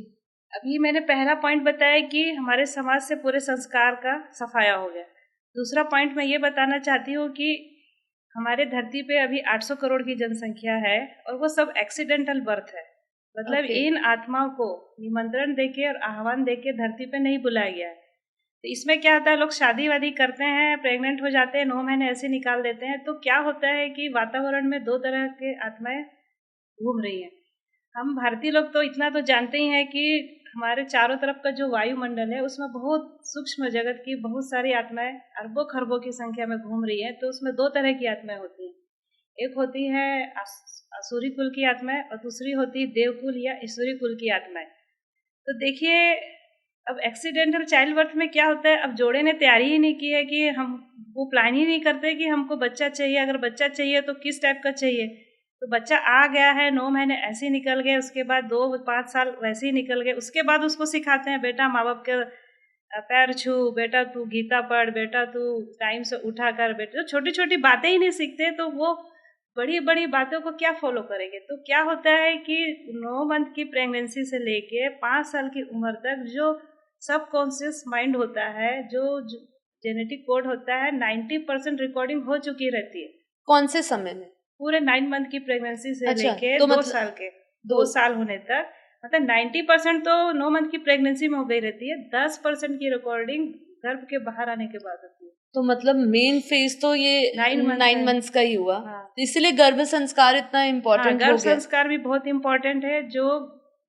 अभी मैंने पहला पॉइंट बताया कि हमारे समाज से पूरे संस्कार का सफाया हो गया। दूसरा पॉइंट मैं ये बताना चाहती हूँ कि हमारे धरती पे अभी 800 करोड़ की जनसंख्या है, और वो सब एक्सीडेंटल बर्थ है। मतलब इन आत्माओं को निमंत्रण देके और आह्वान देके धरती पे नहीं बुलाया गया है। तो इसमें क्या होता है, लोग शादी वादी करते हैं, प्रेग्नेंट हो जाते हैं, 9 महीने ऐसे निकाल देते हैं। तो क्या होता है कि वातावरण में 2 तरह के आत्माएं घूम रही हैं। हम भारतीय लोग तो इतना तो जानते ही हैं कि हमारे चारों तरफ का जो वायुमंडल है, उसमें बहुत सूक्ष्म जगत की बहुत सारी आत्माएं अरबों खरबों की संख्या में घूम रही है। तो उसमें 2 तरह की आत्माएं होती हैं। एक होती है सूर्य कुल की आत्माएं और दूसरी होती है देवकुल या ईश्वरी कुल की आत्माएं। तो देखिए, अब एक्सीडेंटल चाइल्ड बर्थ में क्या होता है, अब जोड़े ने तैयारी ही नहीं की है कि हम वो प्लान ही नहीं करते कि हमको बच्चा चाहिए, अगर बच्चा चाहिए तो किस टाइप का चाहिए। तो बच्चा आ गया है, 9 महीने ऐसे ही निकल गए, उसके बाद 2-5 साल वैसे ही निकल गए, उसके बाद उसको सिखाते हैं बेटा माँ बाप के पैर छू, बेटा तू गीता पढ़, बेटा तू टाइम से उठा कर, बेटा तो छोटी छोटी बातें ही नहीं सीखते, तो वो बड़ी बड़ी बातों को क्या फॉलो करेंगे। तो क्या होता है कि 9 मंथ की प्रेगनेंसी से लेके 5 साल की उम्र तक जो सब कॉन्शियस माइंड होता है, जो जेनेटिक कोड होता है, 90% रिकॉर्डिंग हो चुकी रहती है। कौन से समय में? पूरे 9 मंथ की प्रेगनेंसी से अच्छा, लेके तो 2 मतलब साल के 2 साल होने तक, मतलब 90% तो 9 मंथ की प्रेगनेंसी में हो गई रहती है, 10% की रिकॉर्डिंग गर्भ के बाहर आने के बाद होती है। तो मतलब मेन फेज तो ये 9 मंथ्स का ही हुआ। हाँ। तो इसलिए गर्भ संस्कार इतना इम्पोर्टेंट हो गर्भ गया। संस्कार भी बहुत इम्पोर्टेंट है, जो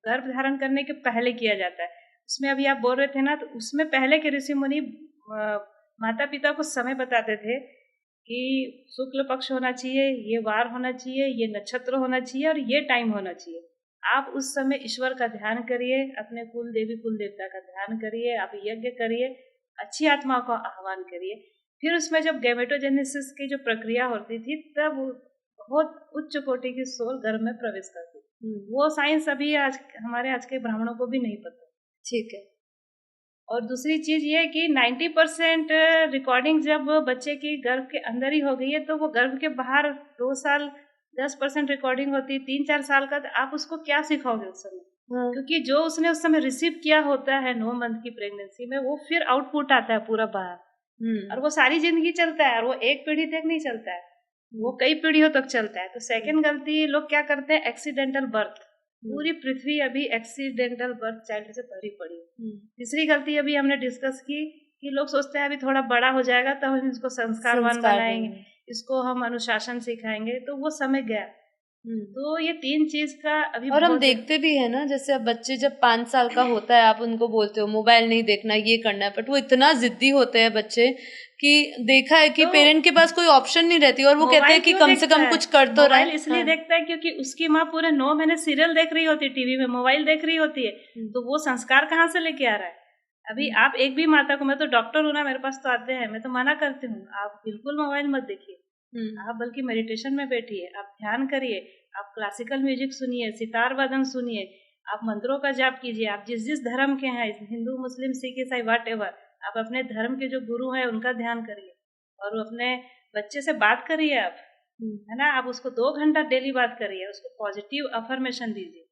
गर्भ धारण करने के पहले किया जाता है। उसमें अभी आप बोल रहे थे ना, तो उसमें पहले के ऋषि मुनि माता पिता को समय बताते थे कि शुक्ल पक्ष होना चाहिए, ये वार होना चाहिए, ये नक्षत्र होना चाहिए और ये टाइम होना चाहिए। आप उस समय ईश्वर का ध्यान करिए, अपने कुल देवी कुल देवता का ध्यान करिए, आप यज्ञ करिए, अच्छी आत्मा का आह्वान करिए। फिर उसमें जब गैमेटोजेनेसिस की जो प्रक्रिया होती थी, तब बहुत उच्च कोटि की सोल गर्भ में प्रवेश करती। वो साइंस अभी हमारे आज के ब्राह्मणों को भी नहीं पता। ठीक है। और दूसरी चीज ये है कि 90% रिकॉर्डिंग जब बच्चे की गर्भ के अंदर ही हो गई है, तो वो गर्भ के बाहर 2 साल 10% रिकॉर्डिंग होती है, 3-4 साल का, तो आप उसको क्या सिखाओगे उस समय? क्योंकि जो उसने उस समय रिसीव किया होता है 9 मंथ की प्रेगनेंसी में, वो फिर आउटपुट आता है पूरा बाहर, और वो सारी जिंदगी चलता है, और वो एक पीढ़ी तक नहीं चलता है, वो कई पीढ़ियों तक चलता है। तो सेकंड गलती लोग क्या करते हैं, एक्सीडेंटल बर्थ। पूरी पृथ्वी अभी एक्सीडेंटल बर्थ चाइल्ड से भरी पड़ी है। तीसरी गलती अभी हमने डिस्कस की कि लोग सोचते हैं अभी थोड़ा बड़ा हो जाएगा तो हम इसको संस्कारवान बनाएंगे, इसको हम अनुशासन सिखाएंगे, तो वो समय गया। तो ये 3 चीज का अभी, और हम देखते भी है ना, जैसे अब बच्चे जब 5 साल का होता है, आप उनको बोलते हो मोबाइल नहीं देखना, ये करना है, बट वो इतना जिद्दी होते हैं बच्चे कि देखा है कि पेरेंट के पास कोई ऑप्शन नहीं रहती, और वो कहते हैं कि कम से कम कुछ कर तो रहे। मोबाइल इसलिए देखता है क्योंकि उसकी माँ पूरे 9 महीने सीरियल देख रही होती है, टीवी में मोबाइल देख रही होती है, तो वो संस्कार कहाँ से लेके आ रहा है। अभी आप एक भी माता को, मैं तो डॉक्टर हूँ ना, मेरे पास तो आते हैं, मैं तो मना करती हूँ, आप बिल्कुल मोबाइल मत देखिए, आप बल्कि मेडिटेशन में बैठिए, आप ध्यान करिए, आप क्लासिकल म्यूजिक सुनिए, सितार वादन सुनिए, आप मंत्रों का जाप कीजिए। आप जिस जिस धर्म के हैं, हिंदू मुस्लिम सिख ईसाई व्हाटएवर, आप अपने धर्म के जो गुरु हैं उनका ध्यान करिए, और अपने बच्चे से बात करिए आप, है ना, आप उसको 2 घंटा डेली बात करिए, उसको पॉजिटिव अफर्मेशन दीजिए।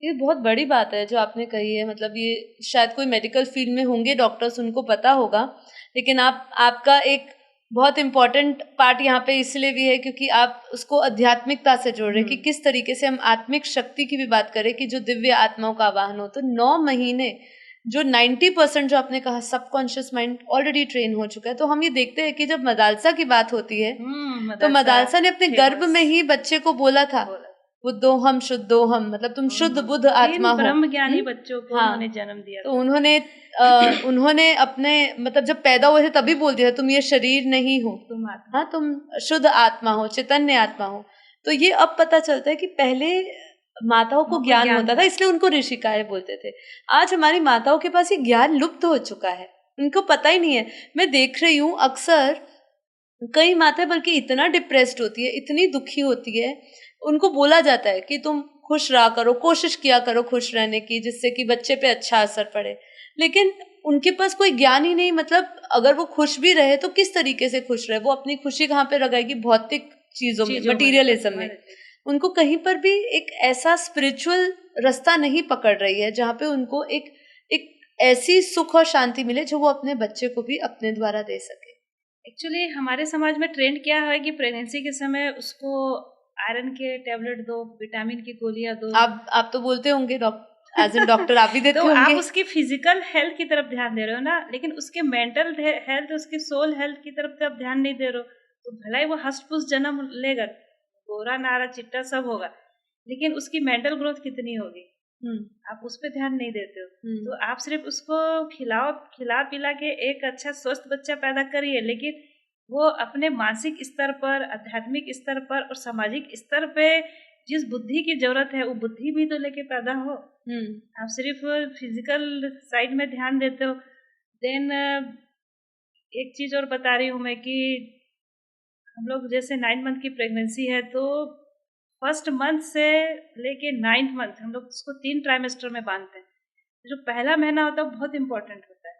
ये बहुत बड़ी बात है जो आपने कही है, मतलब ये शायद कोई मेडिकल फील्ड में होंगे डॉक्टर्स, उनको पता होगा, लेकिन आपका एक बहुत इम्पोर्टेंट पार्ट यहाँ पे इसलिए भी है क्योंकि आप उसको आध्यात्मिकता से जोड़ रहे हैं कि किस तरीके से हम आत्मिक शक्ति की भी बात करें कि जो दिव्य आत्माओं का आवाहन हो। तो 9 महीने जो 90% जो आपने कहा सबकॉन्शियस माइंड ऑलरेडी ट्रेन हो चुका है। तो हम ये देखते हैं कि जब मदालसा की बात होती है तो मदालसा ने अपने गर्भ में ही बच्चे को बोला था, बुद्धोहम शुद्धोहम, मतलब तुम शुद्ध बुद्ध आत्मा हो। ब्रह्म ज्ञानी बच्चों को उन्होंने जन्म दिया। तो उन्होंने अपने, मतलब जब पैदा हुए थे तभी बोल दिया तुम ये शरीर नहीं हो, तुम शुद्ध आत्मा हो, चैतन्य आत्मा हो। तो ये अब पता चलता है कि पहले माताओं को ज्ञान होता था, इसलिए उनको ऋषिकाएं बोलते थे। आज हमारी माताओं के पास ये ज्ञान लुप्त हो चुका है, उनको पता ही नहीं है। मैं देख रही हूँ अक्सर कई माताएं बल्कि इतना डिप्रेस्ड होती है, इतनी दुखी होती है, उनको बोला जाता है कि तुम खुश रहा करो, कोशिश किया करो खुश रहने की, जिससे कि बच्चे पे अच्छा असर पड़े, लेकिन उनके पास कोई ज्ञान ही नहीं। मतलब अगर वो खुश भी रहे तो किस तरीके से खुश रहे, वो अपनी खुशी कहाँ पे लगाएगी, भौतिक चीजों में, मटीरियलिज्म में। उनको कहीं पर भी एक ऐसा स्पिरिचुअल रास्ता नहीं पकड़ रही है जहाँ पे उनको एक ऐसी सुख और शांति मिले जो वो अपने बच्चे को भी अपने द्वारा दे सके। एक्चुअली हमारे समाज में ट्रेंड क्या है कि प्रेगनेंसी के समय उसको आयरन के टैबलेट दो, विटामिन की गोलियां दो। आप तो बोलते होंगे एज एन डॉक्टर, आप भी देते तो होंगे। आप उसकी फिजिकल हेल्थ की तरफ ध्यान दे रहे हो ना, लेकिन उसके मेंटल हेल्थ, उसकी सोल हेल्थ की तरफ आप ध्यान नहीं दे रहे हो। तो भला ही वो हष्ट-पुष्ट जन्म लेगा, गोरा नारा चिट्टा सब होगा, लेकिन उसकी मेंटल ग्रोथ कितनी होगी, आप उस पर ध्यान नहीं देते हो। तो आप सिर्फ उसको खिला पिला के एक अच्छा स्वस्थ बच्चा पैदा करिए, लेकिन वो अपने मानसिक स्तर पर, आध्यात्मिक स्तर पर और सामाजिक स्तर पे जिस बुद्धि की जरूरत है वो बुद्धि भी तो लेके पैदा हो। आप सिर्फ फिजिकल साइड में ध्यान देते हो। देन एक चीज और बता रही हूँ मैं कि हम लोग जैसे 9 मंथ की प्रेगनेंसी है तो फर्स्ट मंथ से लेके 9th मंथ हम लोग उसको 3 ट्राइमेस्टर में बांधते हैं। जो पहला महीना होता है वो बहुत इंपॉर्टेंट होता है।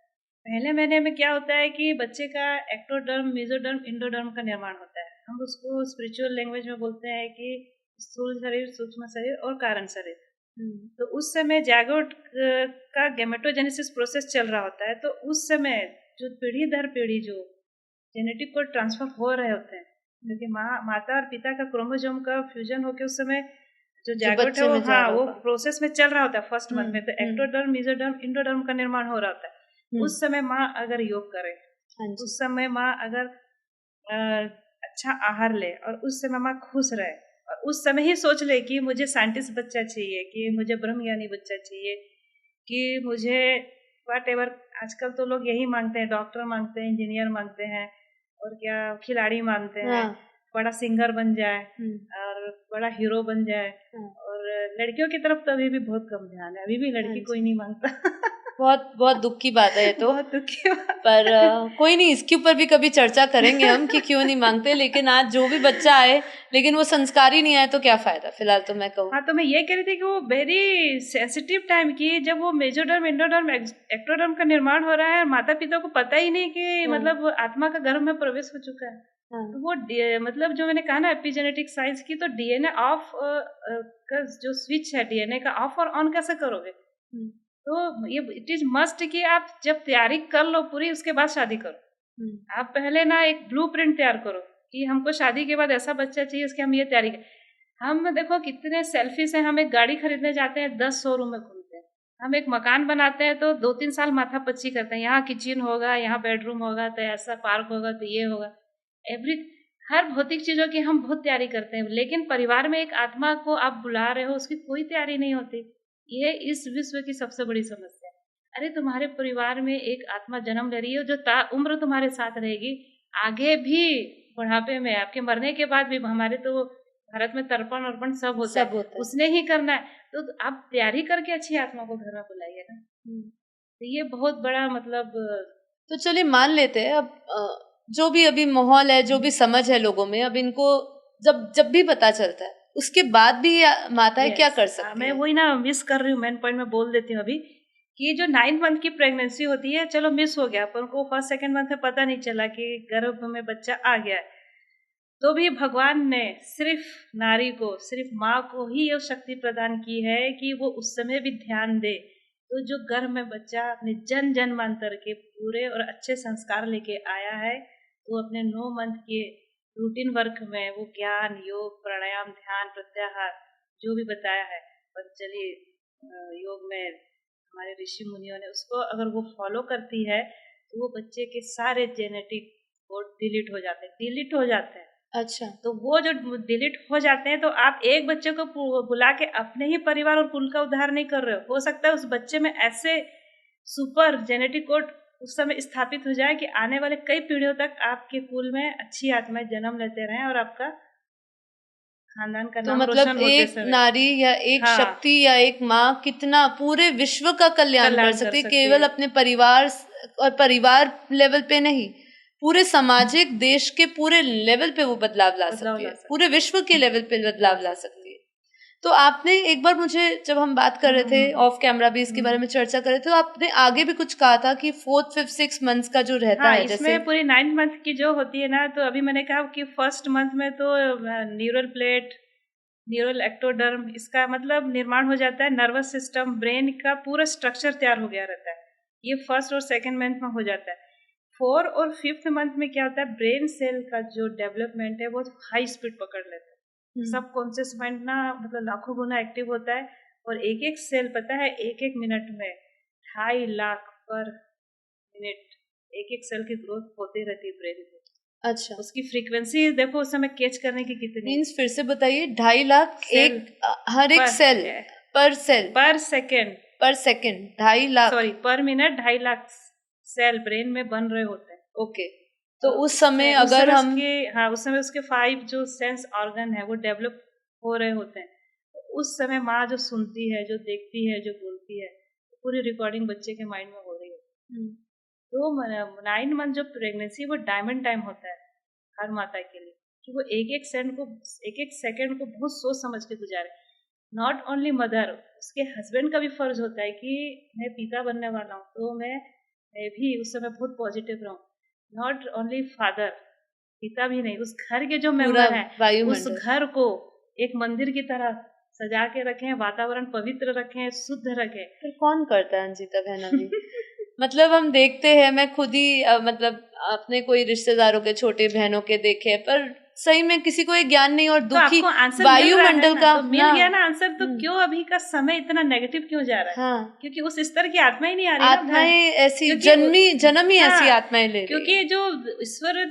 पहले महीने में क्या होता है कि बच्चे का एक्टोडर्म, मेसोडर्म, इंडोडर्म का निर्माण होता है। हम उसको स्पिरिचुअल लैंग्वेज में बोलते हैं कि स्थूल शरीर, सूक्ष्म शरीर और कारण शरीर। तो उस समय जाइगोट का गैमेटोजेनेसिस प्रोसेस चल रहा होता है। तो उस समय जो पीढ़ी दर पीढ़ी जो जेनेटिक कोड ट्रांसफर हो रहे होते हैं, क्योंकि माता और पिता का क्रोमोसोम का फ्यूजन होकर उस समय जो जाइगोट है वो प्रोसेस में चल रहा होता है फर्स्ट मंथ में। तो एक्टोडर्म, मेसोडर्म, इंडोडर्म का निर्माण हो रहा होता है। उस समय माँ अगर योग करे, उस समय माँ अगर अच्छा आहार ले और उस समय माँ खुश रहे और उस समय ही सोच ले कि मुझे साइंटिस्ट बच्चा चाहिए, कि मुझे ब्रह्मज्ञानी बच्चा चाहिए, कि मुझे व्हाटएवर। आजकल तो लोग यही मांगते हैं, डॉक्टर मांगते हैं, इंजीनियर मांगते हैं और क्या खिलाड़ी मांगते हैं। बड़ा सिंगर बन जाए और बड़ा हीरो बन जाए। और लड़कियों की तरफ तो अभी भी बहुत कम ध्यान है, अभी भी लड़की कोई नहीं मांगता। बहुत बहुत दुख की बात है ये तो। बहुत दुख की बात। पर कोई नहीं, इसके ऊपर भी कभी चर्चा करेंगे हम कि क्यों नहीं मांगते। लेकिन आज जो भी बच्चा आए लेकिन वो संस्कारी नहीं आए तो क्या फायदा, फिलहाल तो मैं कहूँ। हाँ, तो मैं ये कह रही थी कि वो वेरी सेंसिटिव टाइम की, जब वो मेसोडर्म, इंडोडर्म, एक्टोडर्म का निर्माण हो रहा है और माता पिता को पता ही नहीं कि मतलब आत्मा का गर्भ में प्रवेश हो चुका है। तो वो मतलब जो मैंने कहा ना एपिजेनेटिक साइंस की, तो डीएनए ऑफ का जो स्विच है डीएनए का ऑफ और ऑन कैसे करोगे? तो ये इट इज मस्ट कि आप जब तैयारी कर लो पूरी, उसके बाद शादी करो। आप पहले ना एक ब्लूप्रिंट तैयार करो कि हमको शादी के बाद ऐसा बच्चा चाहिए, उसकी हम ये तैयारी करें। हम देखो कितने सेल्फिश हैं। हम एक गाड़ी खरीदने जाते हैं 10 शोरूम में घूमते हैं। हम एक मकान बनाते हैं तो 2-3 साल माथापच्ची करते हैं, यहाँ किचन होगा, यहाँ बेडरूम होगा, तो ऐसा पार्क होगा, तो ये होगा। हर भौतिक चीजों की हम बहुत तैयारी करते हैं, लेकिन परिवार में एक आत्मा को आप बुला रहे हो, उसकी कोई तैयारी नहीं होती। ये इस विश्व की सबसे बड़ी समस्या है। अरे तुम्हारे परिवार में एक आत्मा जन्म ले रही है जो उम्र तुम्हारे साथ रहेगी, आगे भी बुढ़ापे में, आपके मरने के बाद भी। हमारे तो भारत में तर्पण अर्पण सब होता है, उसने ही करना है। तो आप तैयारी करके अच्छी आत्मा को घर में बुलाइए ना। तो ये बहुत बड़ा मतलब। तो चलिए मान लेते हैं अब जो भी अभी माहौल है, जो भी समझ है लोगों में, अब इनको जब भी पता चलता है उसके बाद भी माताएं क्या कर सकती है? मैं वही ना मिस कर रही हूँ, मेन पॉइंट में बोल देती हूँ अभी कि जो 9 मंथ की प्रेगनेंसी होती है, चलो मिस हो गया, पर उनको फर्स्ट सेकंड मंथ में पता नहीं चला कि गर्भ में बच्चा आ गया है। तो भी भगवान ने सिर्फ नारी को, सिर्फ माँ को ही ये शक्ति प्रदान की है कि वो उस समय भी ध्यान दे। तो जो गर्भ में बच्चा अपने जन्मांतर के पूरे और अच्छे संस्कार लेके आया है, तो अपने 9 मंथ के रूटीन वर्क में वो ज्ञान, योग, प्राणायाम, ध्यान, प्रत्याहार जो भी बताया है पतंजलि योग में हमारे ऋषि मुनियों ने, उसको अगर वो फॉलो करती है तो वो बच्चे के सारे जेनेटिक कोड डिलीट हो जाते हैं। अच्छा, तो वो जो डिलीट हो जाते हैं, तो आप एक बच्चे को बुला के अपने ही परिवार और कुल का उद्धार नहीं कर रहे हो सकता है उस बच्चे में ऐसे सुपर जेनेटिक कोड उस समय स्थापित हो जाए कि आने वाले कई पीढ़ियों तक आपके कुल में अच्छी आत्माएं जन्म लेते रहें और आपका खानदान का नाम रोशन होते समय। एक नारी या एक शक्ति या एक माँ कितना पूरे विश्व का कल्याण कर सकती है, केवल अपने परिवार और परिवार लेवल पे नहीं, पूरे सामाजिक देश के पूरे लेवल पे वो बदलाव ला सकती है, पूरे विश्व के लेवल पे बदलाव ला सकती है। तो आपने एक बार मुझे, जब हम बात कर रहे थे ऑफ कैमरा भी इसके बारे में चर्चा कर रहे थे, तो आपने आगे भी कुछ कहा था कि 4th, 5th, 6th मंथ्स का जो रहता है, इसमें जैसे पूरी 9 मंथ की जो होती है ना, तो अभी मैंने कहा कि फर्स्ट मंथ में तो न्यूरल प्लेट, न्यूरल एक्टोडर्म, इसका मतलब निर्माण हो जाता है। नर्वस सिस्टम, ब्रेन का पूरा स्ट्रक्चर तैयार हो गया रहता है। ये फर्स्ट और सेकेंड मंथ में हो जाता है। 4 और 5th मंथ में क्या होता है, ब्रेन सेल का जो डेवलपमेंट है वो हाई स्पीड पकड़ लेता है। सब कॉन्शियस माइंड ना मतलब लाखों गुना एक्टिव होता है और एक एक सेल पता है एक मिनट में 2.5 लाख पर मिनट एक सेल की ग्रोथ होती रहती है ब्रेन में। अच्छा, उसकी फ्रीक्वेंसी देखो उस समय कैच करने की कितनी। मीन्स फिर से बताइए, 2.5 लाख हर एक cell per second 2.5 lakh, sorry per minute 2.5 lakh cell brain में बन रहे होते हैं। ओके, तो उस समय अगर हम उस समय उसके 5 जो सेंस ऑर्गन है वो डेवलप हो रहे होते हैं। उस समय माँ जो सुनती है, जो देखती है, जो बोलती है, पूरी रिकॉर्डिंग बच्चे के माइंड में हो रही है। तो 9 मंथ जो प्रेगनेंसी वो डायमंड टाइम होता है हर माता के लिए, कि वो एक एक सेकंड को बहुत सोच समझ के गुजारे। नॉट ओनली मदर, उसके हस्बैंड का भी फर्ज होता है कि मैं पिता बनने वाला हूँ, तो मैं भी उस समय बहुत पॉजिटिव रहूँ। नॉट ओनली फादर, पिता भी नहीं, उस घर के जो मेंबर हैं उस घर को एक मंदिर की तरह सजा के रखें, वातावरण पवित्र रखें, शुद्ध रखें। फिर कौन करता है अंजिता बहन अभी? मतलब हम देखते हैं, मैं खुद ही मतलब अपने कोई रिश्तेदारों के छोटे बहनों के देखे, पर सही में किसी को ये ज्ञान नहीं और दुखी वायुमंडल का तो मिल गया ना आंसर। तो क्यों अभी का समय इतना नेगेटिव क्यों जा रहा है? हाँ, क्योंकि उस स्तर की आत्मा ही नहीं आ रही। आत्माएं ऐसी जन्म ही ऐसी आत्माएं ले रही। क्योंकि जो ईश्वर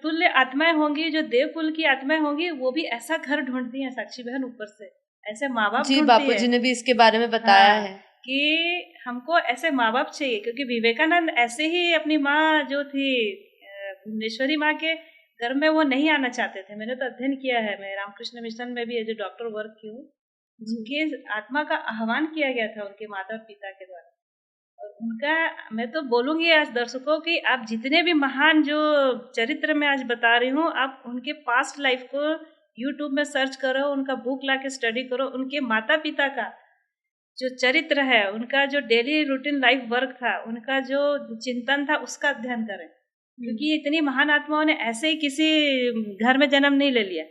तुल्य आत्माएं होंगी, जो देव कुल की आत्माएं होंगी, वो भी ऐसा घर ढूंढती हैं साक्षी बहन, ऊपर से ऐसे माँ बाप जी, बापू जी ने भी इसके बारे में बताया है कि हमको ऐसे माँ बाप चाहिए। क्योंकि विवेकानंद ऐसे ही अपनी माँ जो थी भुवनेश्वरी माँ के घर में वो नहीं आना चाहते थे। मैंने तो अध्ययन किया है, मैं रामकृष्ण मिशन में भी एज ए डॉक्टर वर्क की हूँ। उनके आत्मा का आह्वान किया गया था उनके माता पिता के द्वारा। और उनका मैं तो बोलूंगी आज दर्शकों की, आप जितने भी महान जो चरित्र मैं आज बता रही हूँ, आप उनके पास्ट लाइफ को यूट्यूब में सर्च करो, उनका बुक ला के स्टडी करो, उनके माता पिता का जो चरित्र है, उनका जो डेली रूटीन लाइफ वर्क था, उनका जो चिंतन था, उसका अध्ययन करें। क्योंकि इतनी महान आत्माओं ने ऐसे ही किसी घर में जन्म नहीं ले लिया।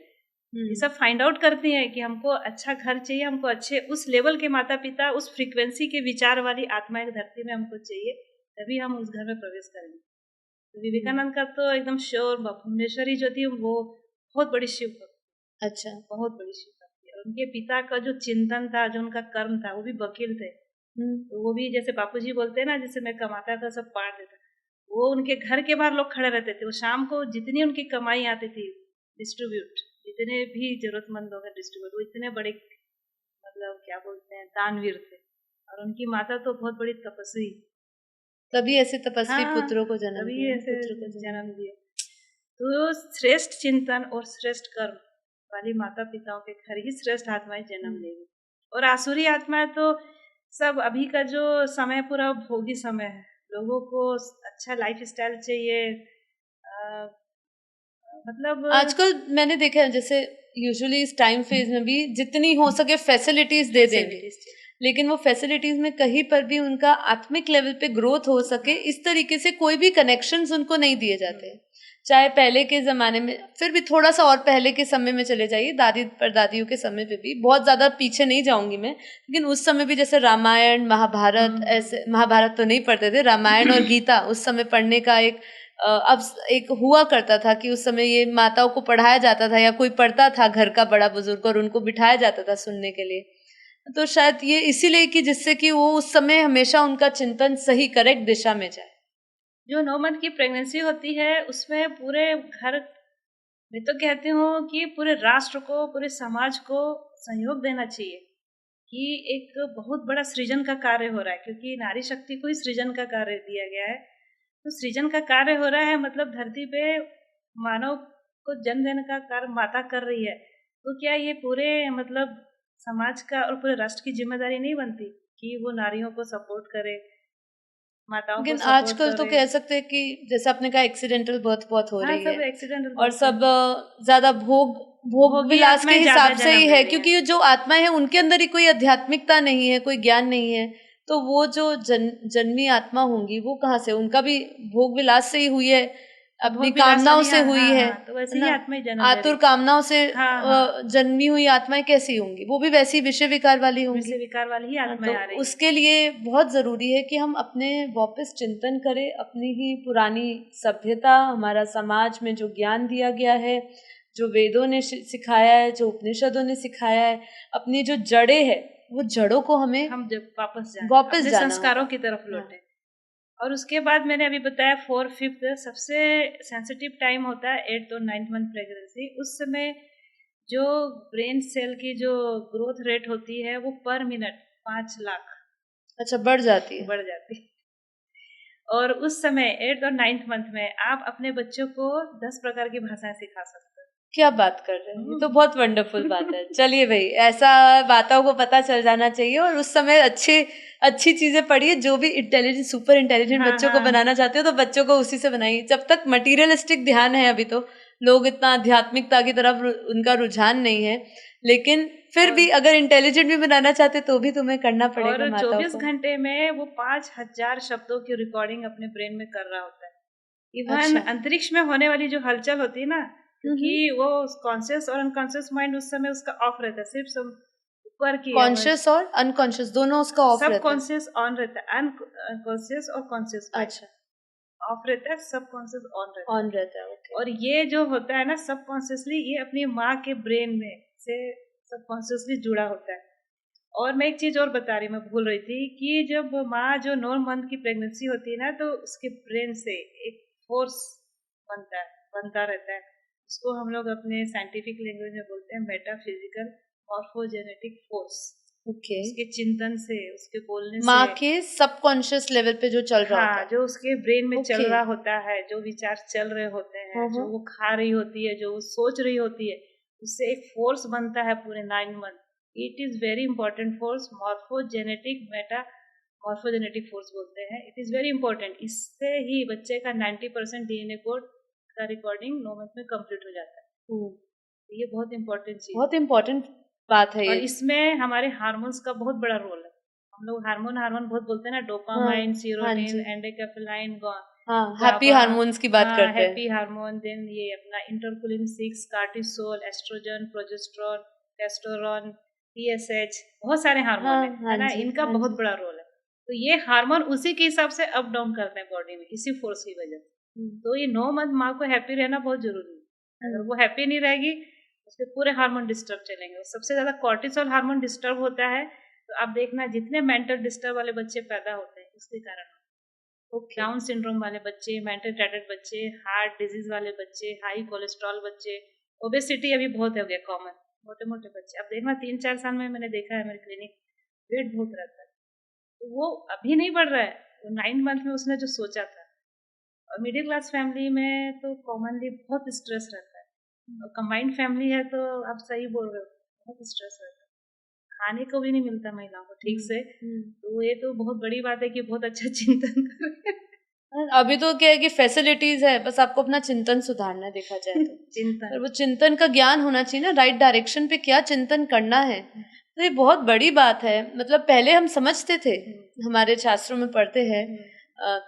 ये सब फाइंड आउट करती हैं कि हमको अच्छा घर चाहिए, हमको अच्छे उस लेवल के माता पिता, उस फ्रीक्वेंसी के विचार वाली आत्माएं धरती में हमको चाहिए, तभी हम उस घर में प्रवेश करेंगे। तो विवेकानंद का तो एकदम श्योर, भुवनेश्वरी जो थी वो बहुत बड़ी शिव भक्त। अच्छा, बहुत बड़ी शिव भक्ति। और उनके पिता का जो चिंतन था, जो उनका कर्म था, वो भी वकील थे। तो वो भी जैसे बापूजी बोलते हैं ना, जैसे मैं कमाता था सब बांट देता, वो उनके घर के बाहर लोग खड़े रहते थे। वो शाम को जितनी उनकी कमाई आती थी डिस्ट्रीब्यूट, जितने भी जरूरतमंद लोग हैं डिस्ट्रीब्यूट, वो इतने बड़े मतलब क्या बोलते हैं दानवीर थे। और उनकी माता तो बहुत बड़ी तपस्वी, तभी ऐसे तपस्वी पुत्रों को जन्म दिया। तो श्रेष्ठ चिंतन और श्रेष्ठ कर्म वाली माता पिताओं के घर ही श्रेष्ठ आत्माएं जन्म लेंगी। और आसुरी आत्माएं तो सब अभी का जो समय पूरा भोगी समय है, लोगों को अच्छा लाइफ स्टाइल चाहिए। मतलब आजकल मैंने देखा है, जैसे यूजुअली इस टाइम फेज में भी जितनी हो सके फैसिलिटीज दे देंगे, लेकिन वो फैसिलिटीज में कहीं पर भी उनका आत्मिक लेवल पे ग्रोथ हो सके, इस तरीके से कोई भी कनेक्शंस उनको नहीं दिए जाते। चाहे पहले के जमाने में, फिर भी थोड़ा सा और पहले के समय में चले जाइए, दादी परदादियों के समय पे भी, बहुत ज्यादा पीछे नहीं जाऊंगी मैं, लेकिन उस समय भी जैसे रामायण महाभारत, ऐसे महाभारत तो नहीं पढ़ते थे, रामायण और गीता उस समय पढ़ने का अब एक हुआ करता था कि उस समय ये माताओं को पढ़ाया जाता था, या कोई पढ़ता था घर का बड़ा बुजुर्ग और उनको बिठाया जाता था सुनने के लिए। तो शायद ये इसीलिए कि जिससे कि वो उस समय हमेशा उनका चिंतन सही करेक्ट दिशा में जाए। जो 9 मंथ की प्रेगनेंसी होती है, उसमें पूरे घर, मैं तो कहती हूँ कि पूरे राष्ट्र को, पूरे समाज को सहयोग देना चाहिए कि एक बहुत बड़ा सृजन का कार्य हो रहा है। क्योंकि नारी शक्ति को ही सृजन का कार्य दिया गया है। तो सृजन का कार्य हो रहा है, मतलब धरती पे मानव को जन्म देने का कार्य माता कर रही है। तो क्या ये पूरे मतलब समाज का और पूरे राष्ट्र की जिम्मेदारी नहीं बनती कि वो नारियों को सपोर्ट करे, माताओं को सपोर्ट आजकल तो कह सकते हैं कि जैसे आपने कहा एक्सीडेंटल बर्थ बहुत हो रही है, एक्सीडेंटल और सब ज्यादा भोग विलास के हिसाब से ही है, क्योंकि जो आत्मा है उनके अंदर ही कोई आध्यात्मिकता नहीं है, कोई ज्ञान नहीं है। तो वो जो जन्मी आत्मा होंगी वो कहाँ से, उनका भी भोग विलास से ही हुई है, अपनी कामनाओं से हुई है, तो वैसे ही आत्माएं जन्म आतुर कामनाओं से जन्मी हुई आत्माएं कैसी होंगी, वो भी वैसी विषय विकार वाली होंगी, विषय विकार वाली ही आत्माएं आ रही है। उसके लिए बहुत जरूरी है कि हम अपने वापस चिंतन करें, अपनी ही पुरानी सभ्यता, हमारा समाज में जो ज्ञान दिया गया है, जो वेदों ने सिखाया है, जो उपनिषदों ने सिखाया है, अपनी जो जड़ें है, वो जड़ों को हम वापस जाना, संस्कारों की तरफ लौटे। और उसके बाद मैंने अभी बताया 4/5 सबसे सेंसिटिव टाइम होता है 8th और 9th मंथ प्रेगनेंसी। उस समय जो ब्रेन सेल की जो ग्रोथ रेट होती है वो पर मिनट 5 लाख बढ़ जाती है। और उस समय 8th और 9th मंथ में आप अपने बच्चों को 10 प्रकार की भाषाएं सिखा सकते हैं। क्या बात कर रहे हैं, ये तो बहुत वंडरफुल बात है। चलिए भाई, ऐसा बातों को पता चल जाना चाहिए, और उस समय अच्छी चीजें पढ़िए। जो भी इंटेलिजेंट, सुपर इंटेलिजेंट बच्चों को बनाना चाहते हो तो बच्चों को उसी से बनाइए। जब तक मटीरियलिस्टिक ध्यान है, अभी तो लोग इतना आध्यात्मिकता की तरफ उनका रुझान नहीं है, लेकिन फिर भी अगर इंटेलिजेंट भी बनाना चाहते तो भी तुम्हें करना पड़ेगा। और 24 घंटे में वो 5000 शब्दों की रिकॉर्डिंग अपने ब्रेन में कर रहा होता है। इवन अंतरिक्ष में होने वाली जो हलचल होती है ना, क्योंकि वो कॉन्शियस और अनकॉन्शियस माइंड उस समय उसका ऑफ रहता है, सिर्फ सब ऊपर की कॉन्शियस और अनकॉन्शियस दोनों उसका ऑफ रहता है। सब कॉन्शियस ऑन रहता है, अनकॉन्शियस और कॉन्शियस ऑफ रहता है, सब कॉन्शियस ऑन रहता है। ओके। और ये जो होता है ना सब कॉन्शियसली, ये अपनी माँ के ब्रेन में से सब कॉन्शियसली जुड़ा होता है। और मैं एक चीज और बता रही, मैं भूल रही थी कि जब माँ जो 9 मंथ की प्रेगनेंसी होती है ना, तो उसके ब्रेन से एक फोर्स बनता रहता है। उसको हम लोग अपने साइंटिफिक लैंग्वेज में बोलते हैं मेटाफिजिकल मॉर्फोजेनेटिक फोर्स। ओके। उसके चिंतन से, उसके बोलने से, माँ के सबकॉन्शियस लेवल पे जो चल रहा होता है, जो उसके ब्रेन में चल रहा होता है, जो विचार चल रहे होते हैं, जो वो खा रही होती है, जो वो सोच रही होती है, उससे एक फोर्स बनता है पूरे 9 month. It is very important force, morphogenetic force बोलते हैं। It is very important. इससे ही बच्चे का 90% डीएनए कोड का रिकॉर्डिंग 9 मंथ में कंप्लीट हो जाता है। ये बहुत इंपॉर्टेंट चीज, बहुत इंपॉर्टेंट बात है। और इसमें हमारे हार्मोन्स का बहुत बड़ा रोल है। हम लोग हार्मोन बहुत बोलते हैं ना, dopamine, serotonin, endorphin, happy hormones की बात करते हैं। हैप्पी हार्मोन, देन ये अपना interleukin 6, cortisol, estrogen, progesterone, testosterone, TSH, बहुत सारे हार्मोन है ना, इनका बहुत बड़ा रोल है। तो ये हार्मोन उसी के हिसाब से अप डाउन करते हैं बॉडी में, इसी फोर्स की वजह से। तो ये 9 मंथ माँ को हैप्पी रहना बहुत जरूरी है। अगर वो हैप्पी नहीं रहेगी, उसके पूरे हार्मोन डिस्टर्ब चलेंगे। सबसे ज्यादा कॉर्टिसोल हार्मोन डिस्टर्ब होता है, तो आप देखना जितने मेंटल डिस्टर्ब वाले बच्चे पैदा होते हैं उसके कारण, डाउन सिंड्रोम वाले बच्चे, मेंटल रिटार्डेड बच्चे, हार्ट डिजीज वाले बच्चे, हाई कोलेस्ट्रॉल बच्चे, ओबेसिटी अभी बहुत हो गया कॉमन, मोटे मोटे बच्चे। अब देखना 3-4 साल में मैंने देखा है मेरे क्लिनिक, वेट बहुत रहता है। तो वो अभी नहीं बढ़ रहा है, वो 9 मंथ में उसने जो सोचा था। और मिडिल क्लास फैमिली में तो कॉमनली बहुत स्ट्रेस रहता है, और कंबाइंड फैमिली है तो आप सही बोल रहे हो, बहुत स्ट्रेस रहता है, खाने को भी नहीं मिलता महिलाओं को ठीक से। तो ये तो बहुत बड़ी बात है कि बहुत अच्छा चिंतन करें। अभी तो क्या है कि फैसिलिटीज है, बस आपको अपना चिंतन सुधारना, देखा जाए तो चिंतन, वो चिंतन का ज्ञान होना चाहिए ना, राइट डायरेक्शन पे क्या चिंतन करना है। तो ये बहुत बड़ी बात है। मतलब पहले हम समझते थे, हमारे शास्त्रों में पढ़ते हैं,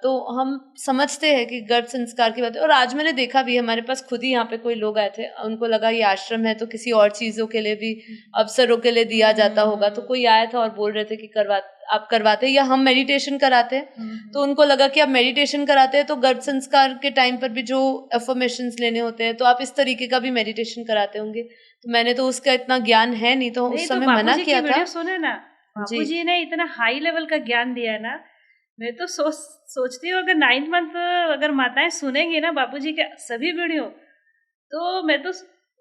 तो हम समझते हैं कि गर्भ संस्कार की बात है। और आज मैंने देखा भी, हमारे पास खुद ही यहाँ पे कोई लोग आए थे, उनको लगा ये आश्रम है तो किसी और चीजों के लिए भी, अवसरों के लिए दिया जाता होगा, तो कोई आया था और बोल रहे थे कि आप करवाते या हम मेडिटेशन कराते हैं। तो उनको लगा कि आप मेडिटेशन कराते हैं तो गर्भ संस्कार के टाइम पर भी जो अफर्मेशंस लेने होते हैं, तो आप इस तरीके का भी मेडिटेशन कराते होंगे। तो मैंने तो उसका इतना ज्ञान है नहीं, तो उस समय मना किया था। सुने ना, बापूजी ने इतना हाई लेवल का ज्ञान दिया है ना, मैं तो सोचती हूँ अगर 9 मंथ अगर माताएं सुनेंगी ना बापूजी के सभी वीडियो, तो मैं तो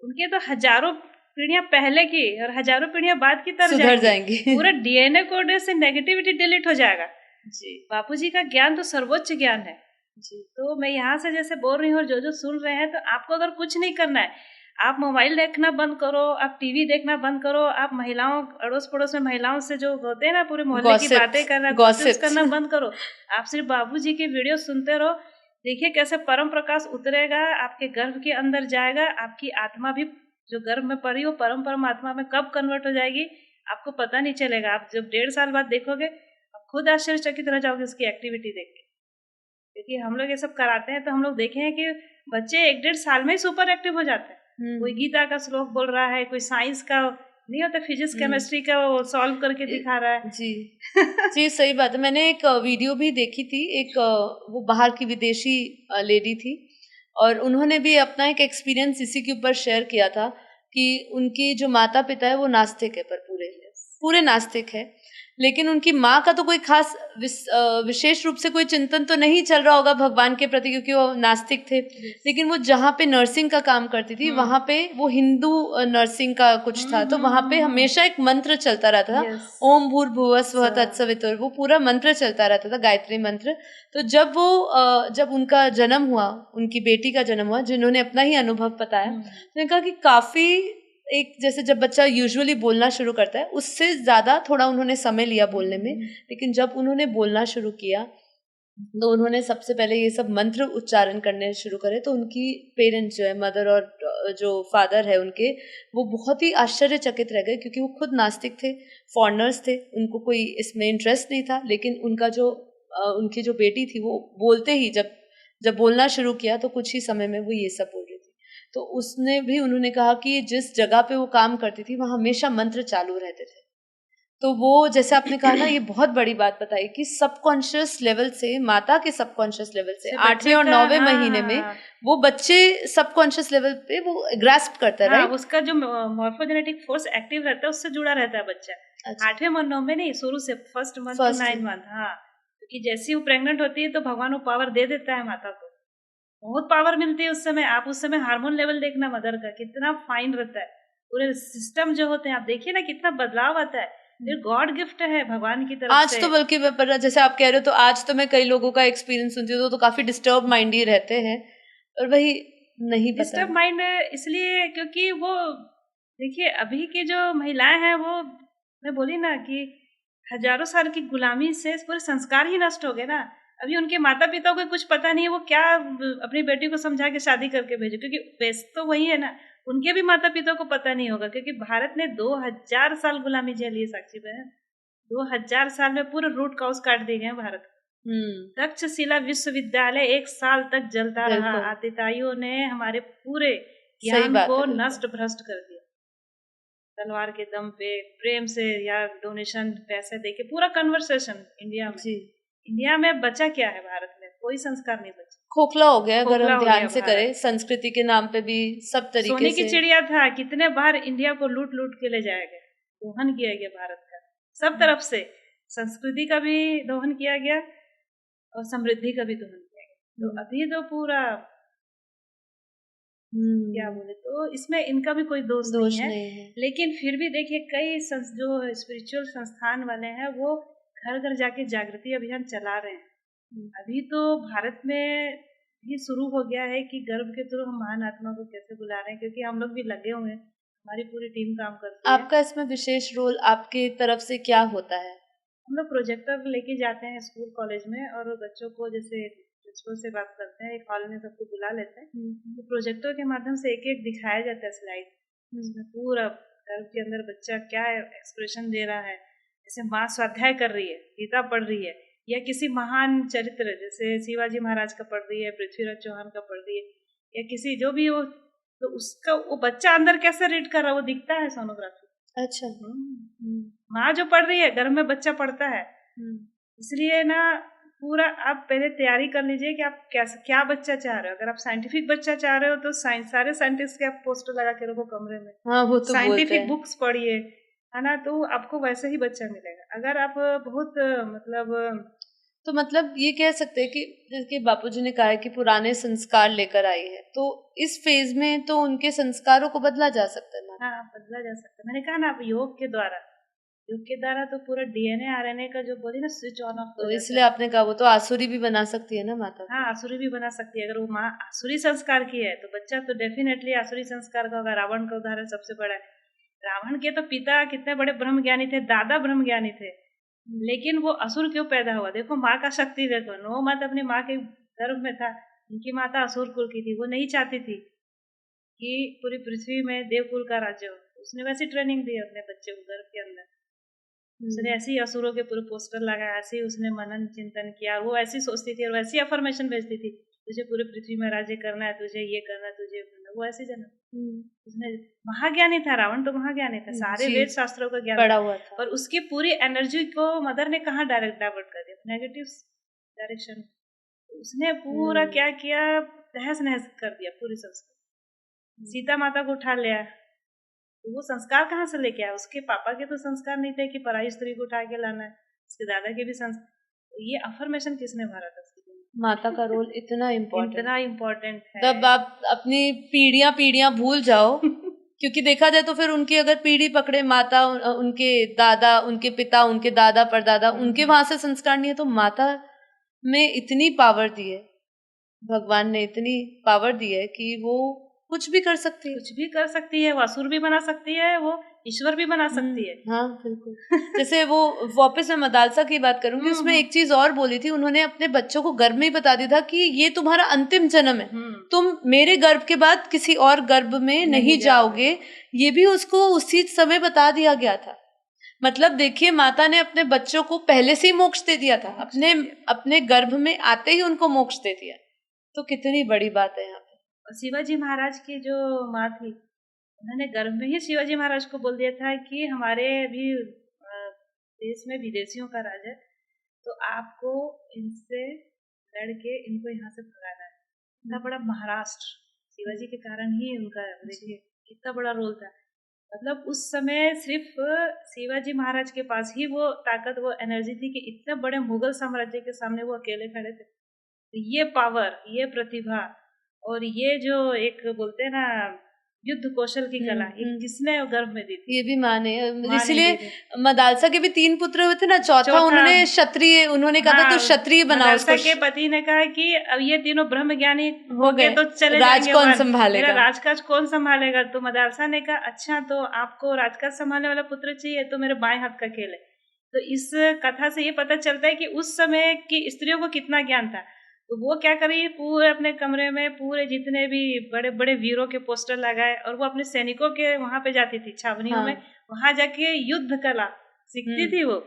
उनके तो हजारों पीढ़ियां पहले की और हजारों पीढ़ियां बाद की तरह सुधर जाएंगी। पूरा डीएनए कोड से नेगेटिविटी डिलीट हो जाएगा। जी, बापूजी का ज्ञान तो सर्वोच्च ज्ञान है जी। तो मैं यहाँ से जैसे बोल रही हूँ, और जो सुन रहे हैं, तो आपको अगर कुछ नहीं करना है, आप मोबाइल देखना बंद करो, आप टीवी देखना बंद करो, आप महिलाओं, अड़ोस पड़ोस में महिलाओं से जो होते हैं ना पूरे मोहल्ले की बातें करना, गॉसिप्स करना बंद करो। आप सिर्फ बाबूजी की वीडियो सुनते रहो, देखिए कैसे परम प्रकाश उतरेगा, आपके गर्भ के अंदर जाएगा, आपकी आत्मा भी जो गर्भ में पड़ी हो परम आत्मा में कब कन्वर्ट हो जाएगी आपको पता नहीं चलेगा। आप जब 1.5 साल बाद देखोगे, आप खुद आश्चर्यचकित रह जाओगे उसकी एक्टिविटी देख के। क्योंकि हम लोग ये सब कराते हैं, तो हम लोग देखे हैं कि बच्चे 1-1.5 साल में ही सुपर एक्टिव हो जाते हैं। कोई गीता का श्लोक बोल रहा है, कोई साइंस का नहीं होता, फिजिक्स केमिस्ट्री का वो सॉल्व करके दिखा रहा है। जी जी सही बात है। मैंने एक वीडियो भी देखी थी, एक वो बाहर की विदेशी लेडी थी, और उन्होंने भी अपना एक एक्सपीरियंस इसी के ऊपर शेयर किया था कि उनकी जो माता पिता है वो नास्तिक है, पर पूरे नास्तिक है, लेकिन उनकी माँ का तो कोई खास विशेष रूप से कोई चिंतन तो नहीं चल रहा होगा भगवान के प्रति, क्योंकि वो नास्तिक थे। लेकिन वो जहाँ पे नर्सिंग का काम करती थी वहां पे वो हिंदू नर्सिंग का कुछ था, तो वहां पे हमेशा एक मंत्र चलता रहता था, ओम भूर्भुवः स्वः तत्सवितुर्, वो पूरा मंत्र चलता रहता था, गायत्री मंत्र। तो जब उनका जन्म हुआ, उनकी बेटी का जन्म हुआ, जिन्होंने अपना ही अनुभव बताया, तो कहा कि काफी एक जैसे जब बच्चा यूजुअली बोलना शुरू करता है उससे ज्यादा थोड़ा उन्होंने समय लिया बोलने में, लेकिन जब उन्होंने बोलना शुरू किया तो उन्होंने सबसे पहले ये सब मंत्र उच्चारण करने शुरू करे। तो उनकी पेरेंट्स जो है, मदर और जो फादर है उनके, वो बहुत ही आश्चर्यचकित रह गए, क्योंकि वो खुद नास्तिक थे, फॉरेनर्स थे, उनको कोई इसमें इंटरेस्ट नहीं था। लेकिन उनकी जो बेटी थी वो बोलते ही जब बोलना शुरू किया तो कुछ ही समय में वो ये सब बोल रही थी। तो उन्होंने कहा कि जिस जगह पे वो काम करती थी वहाँ हमेशा मंत्र चालू रहते थे। तो वो जैसे आपने कहा ना, ये बहुत बड़ी बात बताई कि सबकॉन्शियस लेवल से, माता के सबकॉन्शियस लेवल से 8वें और 9वें महीने में वो बच्चे सबकॉन्शियस लेवल पे वो ग्रास्प करता है, राइट? उसका जो मॉर्फोजेनेटिक फोर्स एक्टिव रहता है उससे जुड़ा रहता है बच्चा। 8वें और 9वें नहीं, शुरू से फर्स्ट मंथ टू 9 मंथ। हाँ, क्योंकि जैसे वो प्रेग्नेंट होती है तो भगवान वो पावर दे देता है माता को, बहुत पावर मिलती है उस समय। आप उस समय हार्मोन लेवल देखना मदर का कितना फाइन रहता है, पूरे सिस्टम जो होते हैं आप देखिए ना, कितना बदलाव आता है। फिर गॉड गिफ्ट है भगवान की तरफ आज से। तो बल्कि जैसे आप कह रहे हो, तो आज तो मैं कई लोगों का एक्सपीरियंस सुनती हूँ तो काफी डिस्टर्ब माइंड ही रहते हैं, और वही नहीं पता। डिस्टर्ब माइंड इसलिए क्योंकि वो देखिए अभी की जो महिलाएं हैं, वो मैं बोली ना कि हजारों साल की गुलामी से पूरे संस्कार ही नष्ट हो गए ना। अभी उनके माता पिता को कुछ पता नहीं है, वो क्या अपनी बेटी को समझा के शादी करके भेजे, क्योंकि बेस्ट तो वही है ना, उनके भी माता पिता को पता नहीं होगा, क्योंकि भारत ने 2000 साल गुलामी झेली है साक्षी बहन। 2000 साल में पूरे रूट कॉज काट दिए गए भारत। तक्षशिला विश्वविद्यालय 1 साल तक जलता रहा, आतिताइयों ने हमारे पूरे ज्ञान को नष्ट भ्रष्ट कर दिया, तलवार के दम पे, प्रेम से या डोनेशन पैसे देके पूरा कन्वर्सेशन। इंडिया में बचा क्या है? भारत में कोई संस्कार नहीं बचा, खोखला हो गया। अगर हम ध्यान से करें, संस्कृति के नाम पे भी सब तरीके से। सोने की चिड़िया था, कितने बार इंडिया को लूट लूट के ले जाया गया, दोहन किया गया भारत का सब तरफ से। संस्कृति का भी दोहन किया गया और समृद्धि का भी दोहन किया गया। तो अभी तो पूरा क्या बोले, तो इसमें इनका भी कोई दोष नहीं है। लेकिन फिर भी देखिए कई जो स्पिरिचुअल संस्थान वाले हैं वो घर घर जाके जागृति अभियान चला रहे हैं। अभी तो भारत में भी शुरू हो गया है कि गर्भ के थ्रू हम महान आत्मा को कैसे बुला रहे हैं, क्योंकि हम लोग भी लगे हुए हैं, हमारी पूरी टीम काम करती है। आपका इसमें विशेष रोल आपकी तरफ से क्या होता है? हम लोग प्रोजेक्टर लेके जाते हैं स्कूल कॉलेज में, और बच्चों को जैसे प्रिंसिपल से बात करते हैं, एक हॉल में सबको बुला लेते हैं, तो प्रोजेक्टर के माध्यम से एक एक दिखाया जाता है स्लाइड, उसमें पूरा गर्भ के अंदर बच्चा क्या एक्सप्रेशन दे रहा है। जैसे माँ स्वाध्याय कर रही है, गीता पढ़ रही है, या किसी महान चरित्र जैसे शिवाजी महाराज का पढ़ रही है, पृथ्वीराज चौहान का पढ़ रही है, या किसी जो भी हो, तो उसका वो बच्चा अंदर कैसे रीड कर रहा है वो दिखता है सोनोग्राफी। अच्छा। माँ जो पढ़ रही है, घर में बच्चा पढ़ता है। इसलिए ना पूरा आप पहले तैयारी कर लीजिए कि आप क्या बच्चा चाह रहे हो। अगर आप साइंटिफिक बच्चा चाह रहे हो तो सारे साइंटिस्ट के आप पोस्टर लगा के रखो कमरे में। हाँ, वो तो साइंटिफिक बुक्स पढ़िए, है ना, तो आपको वैसे ही बच्चा मिलेगा। अगर आप बहुत तो मतलब ये कह सकते हैं कि जैसे बापूजी ने कहा है कि पुराने संस्कार लेकर आई है, तो इस फेज में तो उनके संस्कारों को बदला जा सकता है ना? हाँ, बदला जा सकता है। मैंने कहा ना, आप योग के द्वारा तो पूरा डीएनए आरएनए का जो बोली ना स्विच ऑन ऑफ। तो इसलिए आपने कहा वो तो आसुरी भी बना सकती है ना माता। हाँ, आसुरी भी बना सकती है। अगर वो माँ आसुरी संस्कार की है तो बच्चा तो डेफिनेटली आसुरी संस्कार का होगा। रावण का उदाहरण सबसे बड़ा है। रावण के तो पिता कितने बड़े ब्रह्म ज्ञानी थे, दादा ब्रह्म ज्ञानी थे, लेकिन वो असुर क्यों पैदा हुआ? देखो माँ का शक्ति देखो। 9 माह अपनी माँ के गर्भ में था, उनकी माता असुर कुल की थी, वो नहीं चाहती थी कि पूरी पृथ्वी में देवकुल का राज्य हो। उसने वैसी ट्रेनिंग दी अपने बच्चे को गर्भ के अंदर। उसने ऐसे ही असुरों के पूरे पोस्टर लगाया, ऐसे ही उसने मनन चिंतन किया, वो ऐसी सोचती थी और वैसी अफर्मेशन भेजती थी, तुझे पूरे पृथ्वी में राज्य करना है, तुझे ये करना है, तुझे करना। वो ऐसे जना उसने महाज्ञानी था, रावण तो महाज्ञानी था, सारे वेद शास्त्रों का ज्ञान पढ़ा हुआ था, और उसकी पूरी एनर्जी को मदर ने कहाँ डाइवर्ट कर दिया? Negative direction. उसने पूरा क्या किया, तहस नहस कर दिया पूरी संस्कृति। सीता माता को उठा लिया, तो वो संस्कार कहाँ से लेके आया? उसके पापा के तो संस्कार नहीं थे कि पराई स्त्री को उठा के लाना है, उसके दादा के भी संस्कार, तो ये अफर्मेशन किसने भरा था? माता का रोल इतना इम्पोर्टेंट है। तब आप अपनी पीढ़ियां भूल जाओ क्योंकि देखा जाए तो फिर उनकी अगर पीढ़ी पकड़े, माता, उनके दादा, उनके पिता, उनके दादा परदादा, उनके वहां से संस्कार नहीं है, तो माता में इतनी पावर दी है, भगवान ने इतनी पावर दी है कि वो कुछ भी कर सकती है, कुछ भी कर सकती है, वो असुर भी बना सकती है, वो ईश्वर भी बना सकती है। हाँ बिल्कुल। जैसे वो वापस मैं मदालसा की बात करूंगी, उसमें एक चीज और बोली थी उन्होंने, अपने बच्चों को गर्भ में ही बता दिया था कि ये तुम्हारा अंतिम जन्म है, तुम मेरे गर्भ के बाद किसी और गर्भ में नहीं जाओगे। ये भी उसको उसी समय बता दिया गया था। मतलब देखिए, माता ने अपने बच्चों को पहले से ही मोक्ष दे दिया था, अपने गर्भ में आते ही उनको मोक्ष दे दिया। तो कितनी बड़ी बात है यहाँ पे। और शिवाजी महाराज की जो माँ थी, उन्होंने गर्भ में ही शिवाजी महाराज को बोल दिया था कि हमारे अभी देश में विदेशियों का राज है, तो आपको इनसे लड़के इनको यहाँ से भगाना है। इतना बड़ा महाराष्ट्र शिवाजी के कारण ही उनका, देखिए कितना बड़ा रोल था। मतलब उस समय सिर्फ शिवाजी महाराज के पास ही वो ताकत, वो एनर्जी थी कि इतने बड़े मुगल साम्राज्य के सामने वो अकेले खड़े थे। तो ये पावर, ये प्रतिभा और ये जो एक बोलते हैं ना युद्ध कौशल की कला, ये किसने गर्भ में दी थी? ये भी माने, इसीलिए मदालसा के भी 3 पुत्र हुए थे ना, चौथा उन्होंने क्षत्रिय, उन्होंने कहा था तो क्षत्रिय बनाओ उसको। मदालसा के पति ने कहा कि अब ये तीनों ब्रह्म ज्ञानी हो गए तो चले राज जाएंगे, कौन संभालेगा, मेरा राजकाज कौन संभालेगा? तो मदालसा ने कहा अच्छा, तो आपको राजकाज संभालने वाला पुत्र चाहिए, तो मेरे बाएं हाथ का खेल है। तो इस कथा से ये पता चलता है कि उस समय की स्त्रियों को कितना ज्ञान था। तो वो क्या करी, पूरे अपने कमरे में पूरे जितने भी बड़े बड़े वीरों के पोस्टर लगाए, और वो अपने सैनिकों के वहां पे जाती थी, छावनियों में, वहां जाके युद्ध कला सीखती थी वो,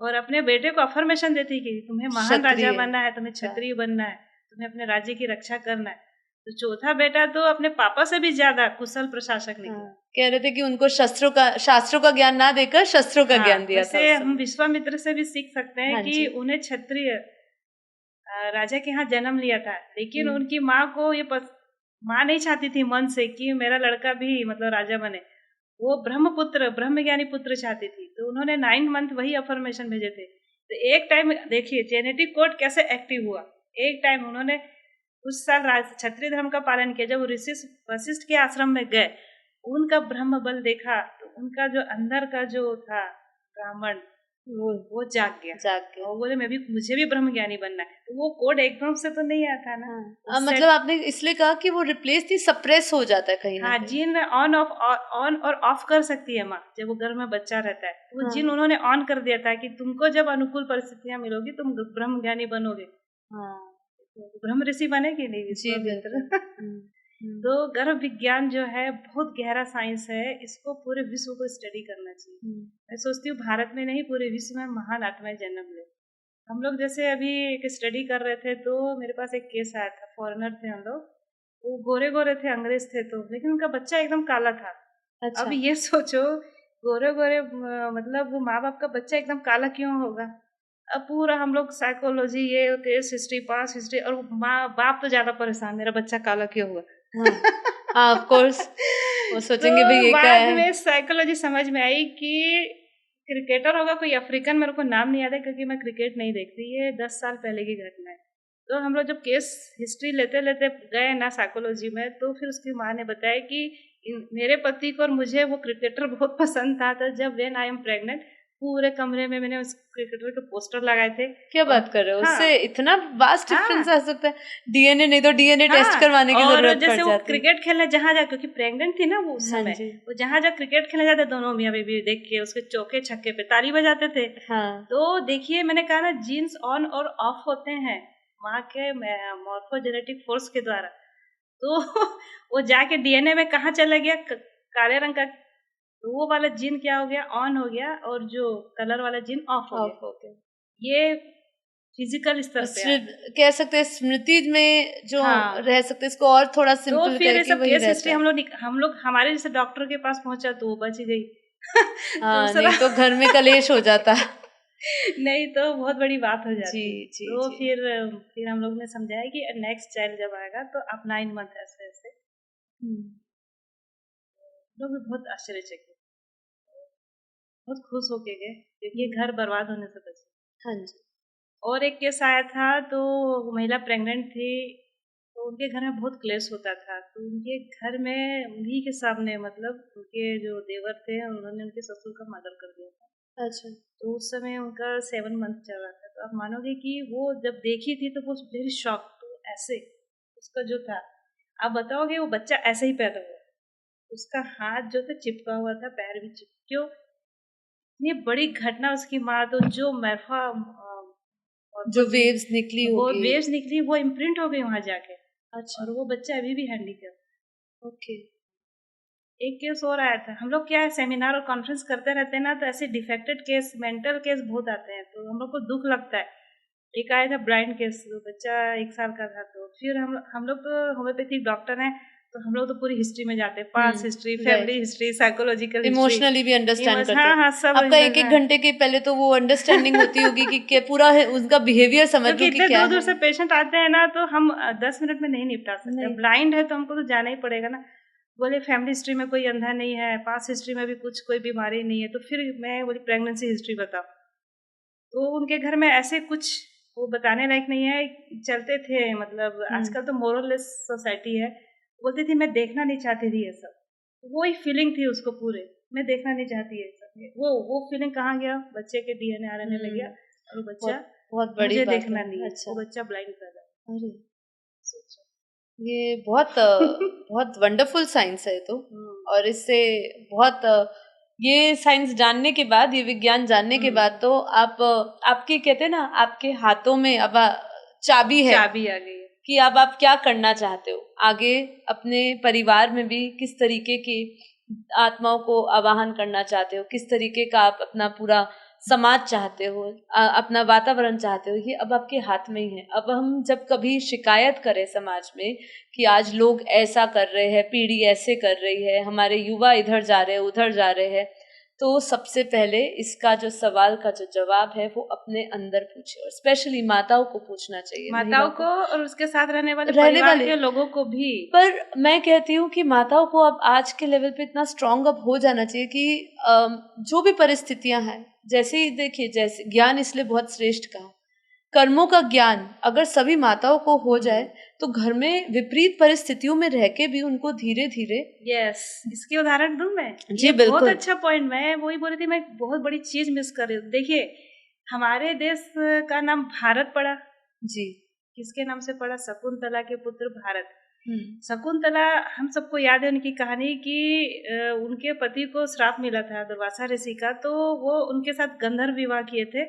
और अपने बेटे को अफर्मेशन देती कि तुम्हें महान राजा बनना है, तुम्हें क्षत्रिय बनना है, तुम्हें अपने राज्य की रक्षा करना है। तो चौथा बेटा तो अपने पापा से भी ज्यादा कुशल प्रशासक निकला। कह रहे थे कि उनको शास्त्रों का ज्ञान ना देकर शस्त्रों का ज्ञान दिया था। हम विश्वामित्र से भी सीख सकते हैं कि उन्हें क्षत्रिय राजा के यहाँ जन्म लिया था, लेकिन उनकी माँ को ये माँ नहीं चाहती थी मन से कि मेरा लड़का भी मतलब राजा बने, वो ब्रह्मपुत्र, ब्रह्मज्ञानी पुत्र चाहती थी। तो उन्होंने 9 मंथ वही अफर्मेशन भेजे थे। तो एक टाइम देखिए जेनेटिक कोड कैसे एक्टिव हुआ। एक टाइम उन्होंने उस साल क्षत्रिय धर्म का पालन किया। जब वशिष्ठ के आश्रम में गए, उनका ब्रह्म बल देखा, तो उनका जो अंदर का जो था ब्राह्मण, वो जाग गया और बोले मुझे भी ब्रह्म ज्ञानी बनना है। तो वो कोड एकदम से तो नहीं आता ना। मतलब आपने इसलिए कहा कि वो रिप्लेस नहीं, सप्रेस हो जाता है कहीं ना कहीं। जिन ऑन और ऑफ कर सकती है माँ, जब वो घर में बच्चा रहता है। वो जिन उन्होंने ऑन कर दिया था कि तुमको जब अनुकूल परिस्थितियां मिलोगी तुम ब्रह्म ज्ञानी बनोगे। ब्रह्म ऋषि बनेगी नहीं। तो गर्भ विज्ञान जो है बहुत गहरा साइंस है, इसको पूरे विश्व को स्टडी करना चाहिए। मैं सोचती हूँ भारत में नहीं, पूरे विश्व में महान आत्माएं जन्म ले। हम लोग जैसे अभी एक स्टडी कर रहे थे, तो मेरे पास एक केस आया था, फॉरेनर थे हम लोग, वो गोरे गोरे थे, अंग्रेज थे, तो लेकिन उनका बच्चा एकदम काला था। अच्छा। अब ये सोचो, गोरे गोरे मतलब माँ बाप का बच्चा एकदम काला क्यों होगा? अब पूरा हम लोग साइकोलॉजी, ये केस हिस्ट्री, पास हिस्ट्री, और माँ बाप तो ज्यादा परेशान, मेरा बच्चा काला क्यों हुआ। ऑफ कोर्स वो सोचेंगे भाई ये क्या है। बाद में साइकोलॉजी समझ में आई कि क्रिकेटर होगा कोई अफ्रीकन, मेरे को नाम नहीं याद है क्योंकि मैं क्रिकेट नहीं देखती, ये 10 साल पहले की घटना है। तो हम लोग जब केस हिस्ट्री लेते लेते गए ना साइकोलॉजी में, तो फिर उसकी माँ ने बताया कि मेरे पति को और मुझे वो क्रिकेटर बहुत पसंद था। तो जब व्हेन आई एम प्रेग्नेंट, पूरे कमरे में मैंने उस क्रिकेटर के पोस्टर लगाए थे। क्या बात कर रहे हो? उससे इतना वास्ट डिफरेंस आ सकता है। डीएनए नहीं तो डीएनए टेस्ट करवाने की जरूरत पड़ जाती है। जैसे वो क्रिकेट खेलने जहाँ जा, क्योंकि प्रेग्नेंट थी ना वो उस समय, वो जहाँ जा क्रिकेट खेलने जाते, दोनों मियाँ बीवी देख के उसके चौके छक्के पे ताली बजाते थे। तो देखिए, मैंने कहा ना, जीन्स ऑन और ऑफ होते हैं माँ के मॉर्फोजेनेटिक फोर्स के द्वारा। तो वो जाके डीएनए में कहाँ चला गया, काले रंग का, तो वो वाला जीन क्या हो गया, ऑन हो गया, और जो कलर वाला जीन ऑफ हो गया। ये फिजिकल स्तर पे कह सकते हैं, स्मृति में जो रह सकते, इसको और थोड़ा सिंपल करके वही रहता है। हम लोग हमारे जैसे डॉक्टर के पास पहुंचा तो वो बच गई। नहीं तो घर में कलेश हो जाता। नहीं तो बहुत बड़ी बात हो जाती। तो फिर हम लोग ने समझाया कि नेक्स्ट चाइल्ड जब आएगा तो आप 9 मंथ ऐसे लोग भी बहुत आश्चर्यचकित, बहुत खुश होके गए क्योंकि घर बर्बाद होने से बचे। हाँ जी। और एक केस आया था तो महिला प्रेग्नेंट थी, तो उनके घर में बहुत क्लेश होता था, तो उनके घर में उन्हीं के सामने मतलब उनके जो देवर थे उन्होंने उनके ससुर का मर्डर कर दिया था। अच्छा। तो उस समय उनका 7 मंथ चल रहा था, तो आप मानोगे कि वो जब देखी थी तो वो वेरी शॉक, तो ऐसे उसका जो था, आप बताओगे वो बच्चा ऐसे ही पैदा हुआ, उसका हाथ जो था चिपका हुआ था, पैर भी क्यों, इतनी बड़ी घटना, उसकी माँ तो जो मैरफा जो वेव्स निकली वो होगी। वेव्स निकली वो इम्प्रिंट हो गई वहां जाके। अच्छा। और वो बच्चा अभी भी हैंडीकैप। ओके। एक केस और आया था, हम लोग क्या है सेमिनार और कॉन्फ्रेंस करते रहते हैं ना, तो ऐसे डिफेक्टेड केस, मेंटल केस बहुत आते हैं, तो हम लोग को दुख लगता है। एक आया था ब्लाइंड केस, तो बच्चा 1 साल का था, तो फिर हम लोग तो होम्योपैथिक डॉक्टर हैं, तो हम लोग तो पूरी हिस्ट्री में जाते हैं, past history, family history, psychological history, emotionally भी अंडरस्टैंड करते हैं। हाँ सब आपका एक घंटे के पहले तो वो अंडरस्टैंडिंग होती होगी कि पूरा उनका बिहेवियर समझ लो कि क्या है। दूर दूर से पेशेंट आते हैं ना, तो हम 10 मिनट में नहीं निपटा सकते। ब्लाइंड है तो हमको तो जाना ही पड़ेगा ना। बोले फैमिली हिस्ट्री में कोई अंधा नहीं है, पास्ट हिस्ट्री में भी कुछ कोई बीमारी नहीं है, तो फिर मैं बोली प्रेगनेंसी हिस्ट्री बताओ। तो उनके घर में ऐसे कुछ वो बताने लायक नहीं है, चलते थे मतलब आजकल तो मोरलेस सोसाइटी है। बोलती थी मैं देखना नहीं चाहती थी ये सब, वो ही फीलिंग थी उसको पूरे, मैं देखना नहीं चाहती है सब। वो फीलिंग कहाँ गया, बच्चे के डीएनए आरएनए में गया, और वो बच्चा बहुत बड़ी मुझे बात देखना नहीं है। अच्छा। वो बच्चा ब्लाइंड पैदा। अरे सोचो, ये बहुत बहुत वंडरफुल साइंस है तो। और इससे बहुत ये साइंस जानने के बाद, ये विज्ञान जानने के बाद तो आपके कहते हैं ना, आपके हाथों में अब चाबी है, चाबी आ गई है कि अब आप क्या करना चाहते हो आगे, अपने परिवार में भी किस तरीके की आत्माओं को आवाहन करना चाहते हो, किस तरीके का आप अपना पूरा समाज चाहते हो, अपना वातावरण चाहते हो, ये अब आपके हाथ में ही है। अब हम जब कभी शिकायत करें समाज में कि आज लोग ऐसा कर रहे हैं, पीढ़ी ऐसे कर रही है, हमारे युवा इधर जा रहे हैं, उधर जा रहे हैं, तो सबसे पहले इसका जो सवाल का जो जवाब है वो अपने अंदर पूछे, और स्पेशली माताओं को पूछना चाहिए, माताओं को और उसके साथ रहने वाले के लोगों को भी। पर मैं कहती हूँ कि माताओं को अब आज के लेवल पे इतना स्ट्रॉन्ग अप हो जाना चाहिए कि जो भी परिस्थितियां हैं, जैसे ही देखिए, जैसे ज्ञान इसलिए बहुत श्रेष्ठ कहा, कर्मों का ज्ञान अगर सभी माताओं को हो जाए तो घर में विपरीत परिस्थितियों में रह के भी उनको धीरे धीरे। यस, इसकी उदाहरण दूं मैं? जी बिल्कुल, बहुत अच्छा पॉइंट। मैं वही बोल रही थी, मैं बहुत बड़ी चीज मिस कर रही हूँ। देखिए हमारे देश का नाम भारत पड़ा जी, किसके नाम से पड़ा? शकुंतला के पुत्र भारत। शकुंतला हम सबको याद है उनकी कहानी कि उनके पति को श्राप मिला था दुर्वासा ऋषि का, तो वो उनके साथ गंधर्व विवाह किए थे,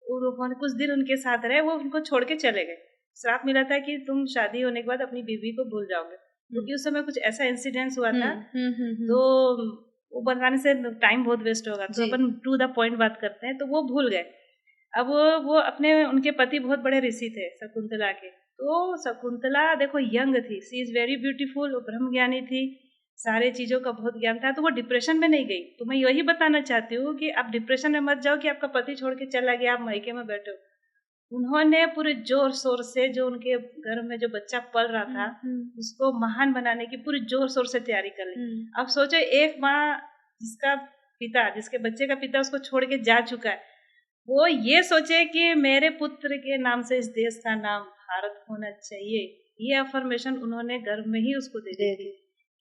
उन्होंने कुछ दिन उनके साथ रहे, वो उनको छोड़ के चले गए। श्राप मिला था कि तुम शादी होने के बाद अपनी बीवी को भूल जाओगे, क्योंकि उस समय कुछ ऐसा इंसिडेंस हुआ था। तो वो बताने से टाइम बहुत वेस्ट होगा, तो अपन टू द पॉइंट बात करते हैं। तो वो भूल गए। अब वो अपने, उनके पति बहुत बड़े ऋषि थे शकुंतला के, तो शकुंतला देखो यंग थी, सी इज वेरी ब्यूटीफुल, ब्रह्म ज्ञानी थी, सारे चीजों का बहुत ज्ञान था, तो वो डिप्रेशन में नहीं गई। तो मैं यही बताना चाहती हूँ कि आप डिप्रेशन में मत जाओ कि आपका पति छोड़ के चला गया, आप मायके में बैठे हो। उन्होंने पूरे जोर शोर से, जो उनके घर में जो बच्चा पल रहा था उसको महान बनाने की पूरी जोर शोर से तैयारी कर ली। अब सोचो एक माँ जिसके बच्चे का पिता उसको छोड़ के जा चुका है, वो ये सोचे कि मेरे पुत्र के नाम से इस देश का नाम भारत होना चाहिए। ये अफर्मेशन उन्होंने गर्भ में ही उसको दे दी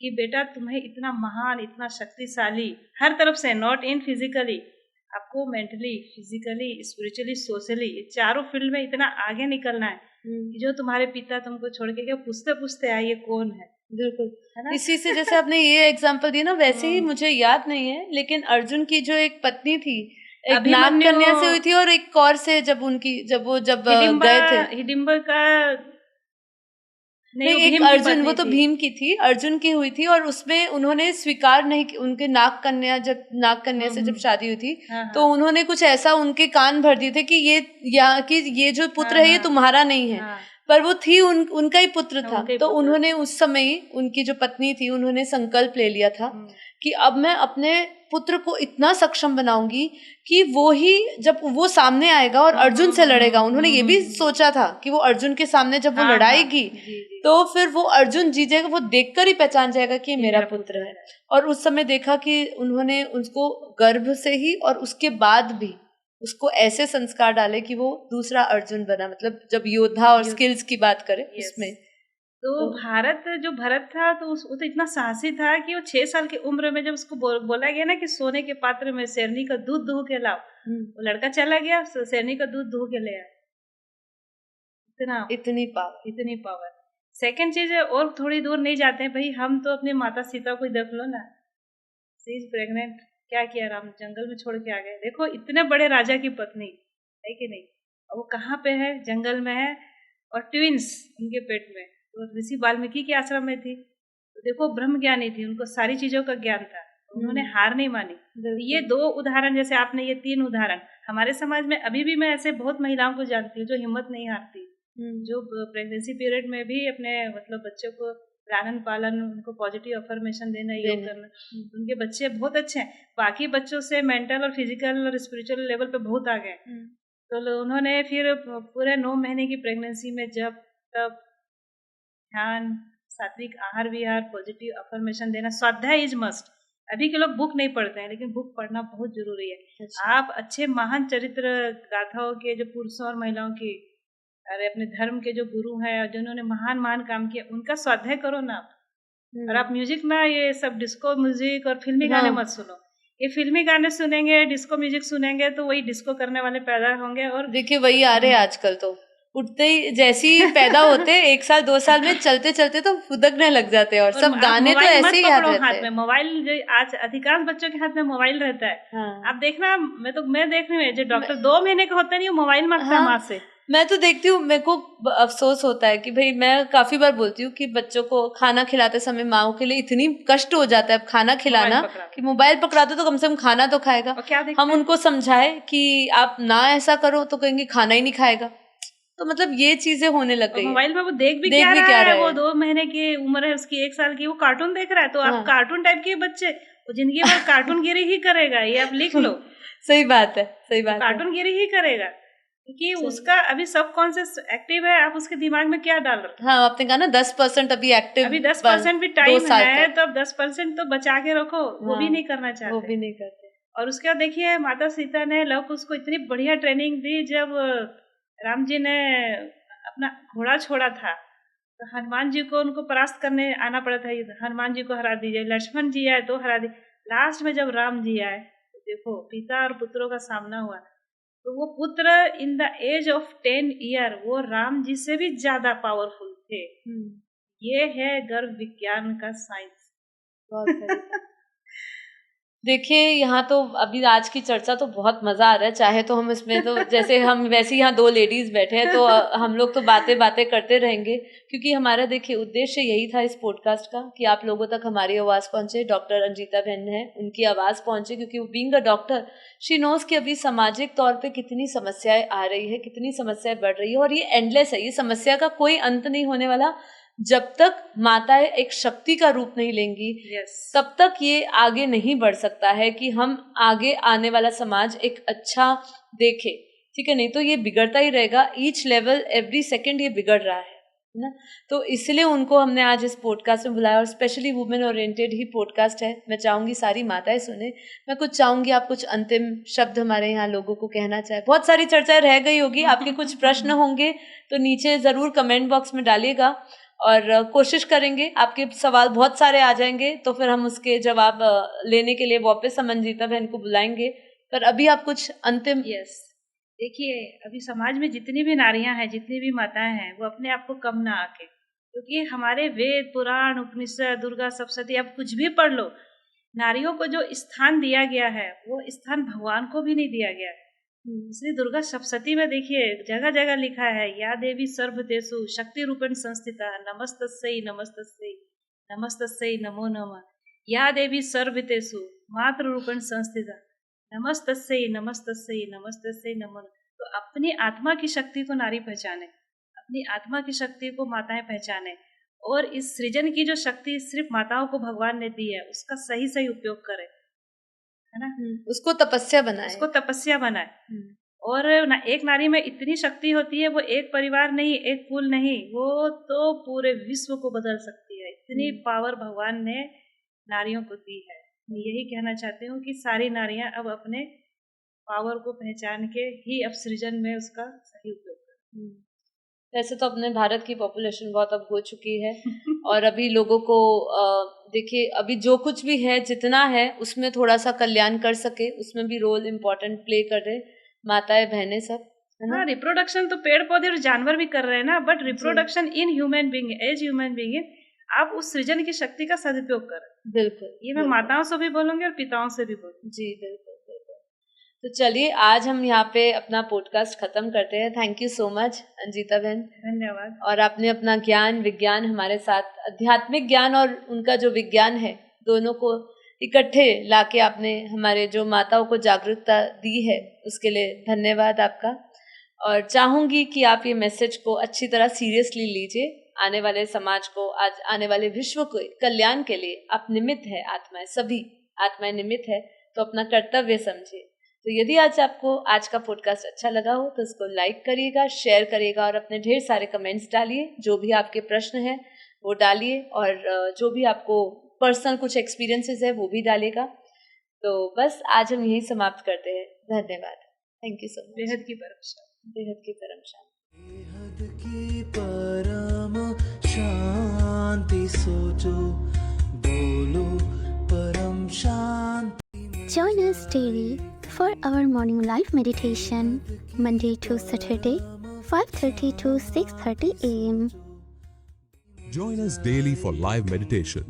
कि बेटा तुम्हें इतना महान, इतना शक्तिशाली हर तरफ से, नॉट इन फिजिकली, आपको मेंटली, फिजिकली, स्पिरिचुअली, सोशली, ये चारों फील्ड में इतना आगे निकलना है कि जो तुम्हारे पिता तुमको छोड़ के पूछते पूछते आए ये कौन है। बिल्कुल है ना? इसी से जैसे आपने ये एग्जाम्पल दिया ना, वैसे ही मुझे याद नहीं है, लेकिन अर्जुन की जो एक पत्नी थी, एक नाग कन्या से हुई थी, और एक कौर से जब गए थे, हिडिंबा का नहीं, एक अर्जुन, वो तो भीम की थी, अर्जुन की हुई थी, और उसमें उन्होंने स्वीकार नहीं, उनके नाग कन्या से जब शादी हुई थी, तो उन्होंने कुछ ऐसा उनके कान भर दिए थे कि ये जो पुत्र है ये तुम्हारा नहीं है। पर वो थी उनका ही पुत्र था। उनका ही तो पुत्र। उन्होंने उस समय, उनकी जो पत्नी थी, उन्होंने संकल्प ले लिया था कि अब मैं अपने पुत्र को इतना सक्षम बनाऊंगी कि वो ही जब वो सामने आएगा और अर्जुन से लड़ेगा, उन्होंने ये भी सोचा था कि वो अर्जुन के सामने जब वो लड़ाएगी तो फिर वो अर्जुन जीतेगा, वो देखकर ही पहचान जाएगा कि मेरा पुत्र है। और उस समय देखा कि उन्होंने उसको गर्भ से ही और उसके बाद भी उसको ऐसे संस्कार डाले कि वो दूसरा अर्जुन बना, मतलब जब योद्धा और स्किल्स की बात करें उसमें। तो भारत जो भरत था तो वो तो इतना साहसी था कि वो 6 साल की उम्र में जब उसको बोला गया ना कि सोने के पात्र में शेरनी का दूध दूह के लाओ, वो लड़का चला गया, शेरनी का दूध दूह के ले आया। इतनी पावर। सेकंड चीज है, और थोड़ी दूर नहीं जाते हैं भाई, हम तो अपनी माता सीता को देख लो ना, शी इज प्रेग्नेंट, क्या किया राम, जंगल में छोड़ के आ गए। देखो इतने बड़े राजा की पत्नी है कि नहीं, और वो कहाँ पे है, जंगल में है, और ट्विंस उनके पेट में। तो ऋषि वाल्मीकि के आश्रम में थी, तो देखो ब्रह्म ज्ञानी थी, उनको सारी चीजों का ज्ञान था, उन्होंने हार नहीं मानी। तो ये 2 उदाहरण, जैसे आपने ये 3 उदाहरण, हमारे समाज में अभी भी मैं ऐसे बहुत महिलाओं को जानती हूँ जो हिम्मत नहीं हारती, जो प्रेगनेंसी पीरियड में भी अपने मतलब बच्चों को लालन पालन, उनको पॉजिटिव अफर्मेशन देना, योग करना, उनके बच्चे बहुत अच्छे हैं, बाकी बच्चों से मेंटल और फिजिकल और स्पिरिचुअल लेवल पे बहुत आ गए। तो उन्होंने फिर पूरे 9 महीने की प्रेगनेंसी में जब तब ध्यान, सात्विक आहार विहार, पॉजिटिव अफर्मेशन देना, स्वाध्याय इज मस्ट। अभी के लोग बुक नहीं पढ़ते हैं, लेकिन बुक पढ़ना बहुत जरूरी है। आप अच्छे महान चरित्र गाथाओं के, जो पुरुषों और महिलाओं की, अरे अपने धर्म के जो गुरु हैं जिन्होंने महान महान काम किया, उनका स्वाध्याय करो ना आप। और आप म्यूजिक ना, ये सब डिस्को म्यूजिक और फिल्मी गाने मत सुनो। ये फिल्मी गाने सुनेंगे, डिस्को म्यूजिक सुनेंगे तो वही डिस्को करने वाले पैदा होंगे। और देखिए वही आ रहे हैं आजकल, तो उठते ही जैसे ही पैदा होते 1 साल 2 साल में चलते चलते तो फुदकने लग जाते हैं, और सब गाने तो ऐसे ही याद रहते हैं। में मोबाइल, जो आज अधिकांश बच्चों के हाथ में मोबाइल रहता है। आप देखना, मैं देख रही हूँ जो डॉक्टर 2 महीने के होते नहीं, मोबाइल मांगता है माँ से। मैं तो देखती हूँ, मेरे को अफसोस होता है कि भाई, मैं काफी बार बोलती हूँ कि बच्चों को खाना खिलाते समय माओ के लिए इतनी कष्ट हो जाता है खाना खिलाना कि मोबाइल पकड़ा दो तो कम से कम खाना तो खाएगा। हम उनको समझाए कि आप ना ऐसा करो तो कहेंगे खाना ही नहीं खाएगा। तो मतलब ये चीजें होने लग गई। मोबाइल में वो देख भी क्या रहा है, वो 2 महीने की उम्र है उसकी, 1 साल की, वो कार्टून देख रहा है। तो आप कार्टून टाइप के बच्चे, वो जिंदगी भर कार्टून गिरी ही करेगा, ये आप लिख लो। सही बात है, सही बात है, कार्टून गिरी ही करेगा, क्योंकि उसका अभी सबकॉन्शियस एक्टिव है। आप उसके दिमाग में क्या डाल रहे हो? हाँ, आपने कहा ना 10% अभी एक्टिव, अभी 10% भी टाइम है, तो अब 10% तो बचा के रखो। वो भी नहीं करना चाहते, वो भी नहीं करते। और उसके बाद देखिए, माता सीता ने लव कुश को इतनी बढ़िया ट्रेनिंग दी। जब राम जी ने अपना घोड़ा छोड़ा था तो हनुमान जी को उनको परास्त करने आना पड़ा था, हनुमान जी को हरा दीजिए, लक्ष्मण जी आए तो हरा दिए। लास्ट में जब राम जी आए तो देखो पिता और पुत्रों का सामना हुआ, तो वो पुत्र in the age of 10 year वो राम जी से भी ज्यादा पावरफुल थे। ये है गर्भ विज्ञान का साइंस। देखिए, यहाँ तो अभी आज की चर्चा तो बहुत मजा आ रहा है, चाहे तो हम इसमें तो जैसे हम वैसे यहाँ 2 लेडीज बैठे हैं तो हम लोग तो बातें करते रहेंगे, क्योंकि हमारा देखिए उद्देश्य यही था इस पॉडकास्ट का कि आप लोगों तक हमारी आवाज पहुंचे। डॉक्टर अंजिता बहन है, उनकी आवाज पहुंचे, क्योंकि वो being a doctor she knows कि अभी सामाजिक तौर पे कितनी समस्याएं आ रही है, कितनी समस्याएं बढ़ रही है, और ये एंडलेस है, ये समस्या का कोई अंत नहीं होने वाला। जब तक माताएं एक शक्ति का रूप नहीं लेंगी, तब तक ये आगे नहीं बढ़ सकता है कि हम आगे आने वाला समाज एक अच्छा देखे, ठीक है? नहीं तो ये बिगड़ता ही रहेगा। ईच लेवल एवरी सेकंड ये बिगड़ रहा है ना। तो इसलिए उनको हमने आज इस पॉडकास्ट में बुलाया, और स्पेशली वुमेन ओरिएंटेड ही पॉडकास्ट है। मैं चाहूंगी सारी माताएं सुने। मैं कुछ चाहूंगी आप कुछ अंतिम शब्द हमारे यहाँ लोगों को कहना चाहे। बहुत सारी चर्चाएं रह गई होगी, आपके कुछ प्रश्न होंगे तो नीचे जरूर कमेंट बॉक्स में डालिएगा, और कोशिश करेंगे, आपके सवाल बहुत सारे आ जाएंगे तो फिर हम उसके जवाब लेने के लिए वापस हम अंजिता बहन को बुलाएंगे। पर अभी आप कुछ अंतिम। देखिए, अभी समाज में जितनी भी नारियां हैं, जितनी भी माताएं हैं, वो अपने आप को कम ना आके, क्योंकि हमारे वेद पुराण उपनिषद दुर्गा सप्तशती आप कुछ भी पढ़ लो, नारियों को जो स्थान दिया गया है वो स्थान भगवान को भी नहीं दिया गया है। इसलिए दुर्गा सप्तशती में देखिए जगह जगह लिखा है, या देवी सर्वदेषु शक्ति रूपेण संस्थिता नमस्तस्यै नमस्तस्यै नमस्तस्यै नमो नमः, या देवी सर्वदेषु मातृ रूपेण संस्थिता नमस्तस्यै नमस्तस्यै नमस्तस्यै नमो नमः। तो अपनी आत्मा की शक्ति को नारी पहचाने, अपनी आत्मा की शक्ति को माताएं पहचाने और इस सृजन की जो शक्ति सिर्फ माताओं को भगवान ने दी है उसका सही सही उपयोग करे, है ना। उसको तपस्या बनाए, उसको तपस्या बनाए। और एक नारी में इतनी शक्ति होती है, वो एक परिवार नहीं, एक कुल नहीं, वो तो पूरे विश्व को बदल सकती है। इतनी पावर भगवान ने नारियों को दी है। मैं यही कहना चाहती हूँ कि सारी नारियां अब अपने पावर को पहचान के ही अब सृजन में उसका सही उपयोग करें। वैसे तो अपने भारत की पॉपुलेशन बहुत अब हो चुकी है और अभी लोगों को देखिए अभी जो कुछ भी है जितना है उसमें थोड़ा सा कल्याण कर सके, उसमें भी रोल इम्पोर्टेंट प्ले कर रहे माताएं बहनें सब, है ना। हाँ, रिप्रोडक्शन तो पेड़ पौधे और जानवर भी कर रहे हैं ना, but reproduction in human being, as human being, आप उस सृजन की शक्ति का सदुपयोग करें। बिल्कुल, ये मैं माताओं से भी बोलूंगी और पिताओं से भी बोलूंगी। जी बिल्कुल। तो चलिए आज हम यहाँ पे अपना पॉडकास्ट खत्म करते हैं। Thank you so much Anjita बहन, धन्यवाद। और आपने अपना ज्ञान विज्ञान हमारे साथ, आध्यात्मिक ज्ञान और उनका जो विज्ञान है दोनों को इकट्ठे लाके आपने हमारे जो माताओं को जागरूकता दी है उसके लिए धन्यवाद आपका। और चाहूंगी कि आप ये मैसेज को अच्छी तरह सीरियसली लीजिए। आने वाले समाज को, आज आने वाले विश्व को कल्याण के लिए आप निमित्त है, आत्माएं, सभी आत्माएं निमित्त है, तो अपना कर्तव्य समझिए। तो यदि आज आपको आज का पॉडकास्ट अच्छा लगा हो तो इसको लाइक करिएगा, शेयर करिएगा और अपने ढेर सारे कमेंट्स डालिए। जो भी आपके प्रश्न हैं वो डालिए और जो भी आपको पर्सनल कुछ एक्सपीरियंसेस है वो भी डालिएगा। तो बस आज हम यही समाप्त करते हैं। धन्यवाद। Thank you so much. बेहद की परम शांति, बेहद की परम शांति, बेहद की परम शांति, सोचो बोलो परम शांति। Join us daily for our morning live meditation, Monday to Saturday, 5:30 to 6:30 a.m. Join us daily for live meditation,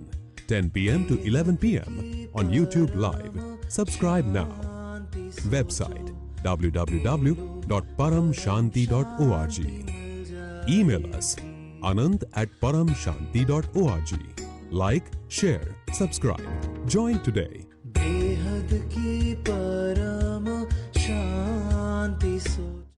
10 p.m. to 11 p.m. on YouTube Live. Subscribe now. Website www.paramshanti.org. Email us anand@paramshanti.org. Like, share, subscribe. Join today. बेहद की परम शांति, सो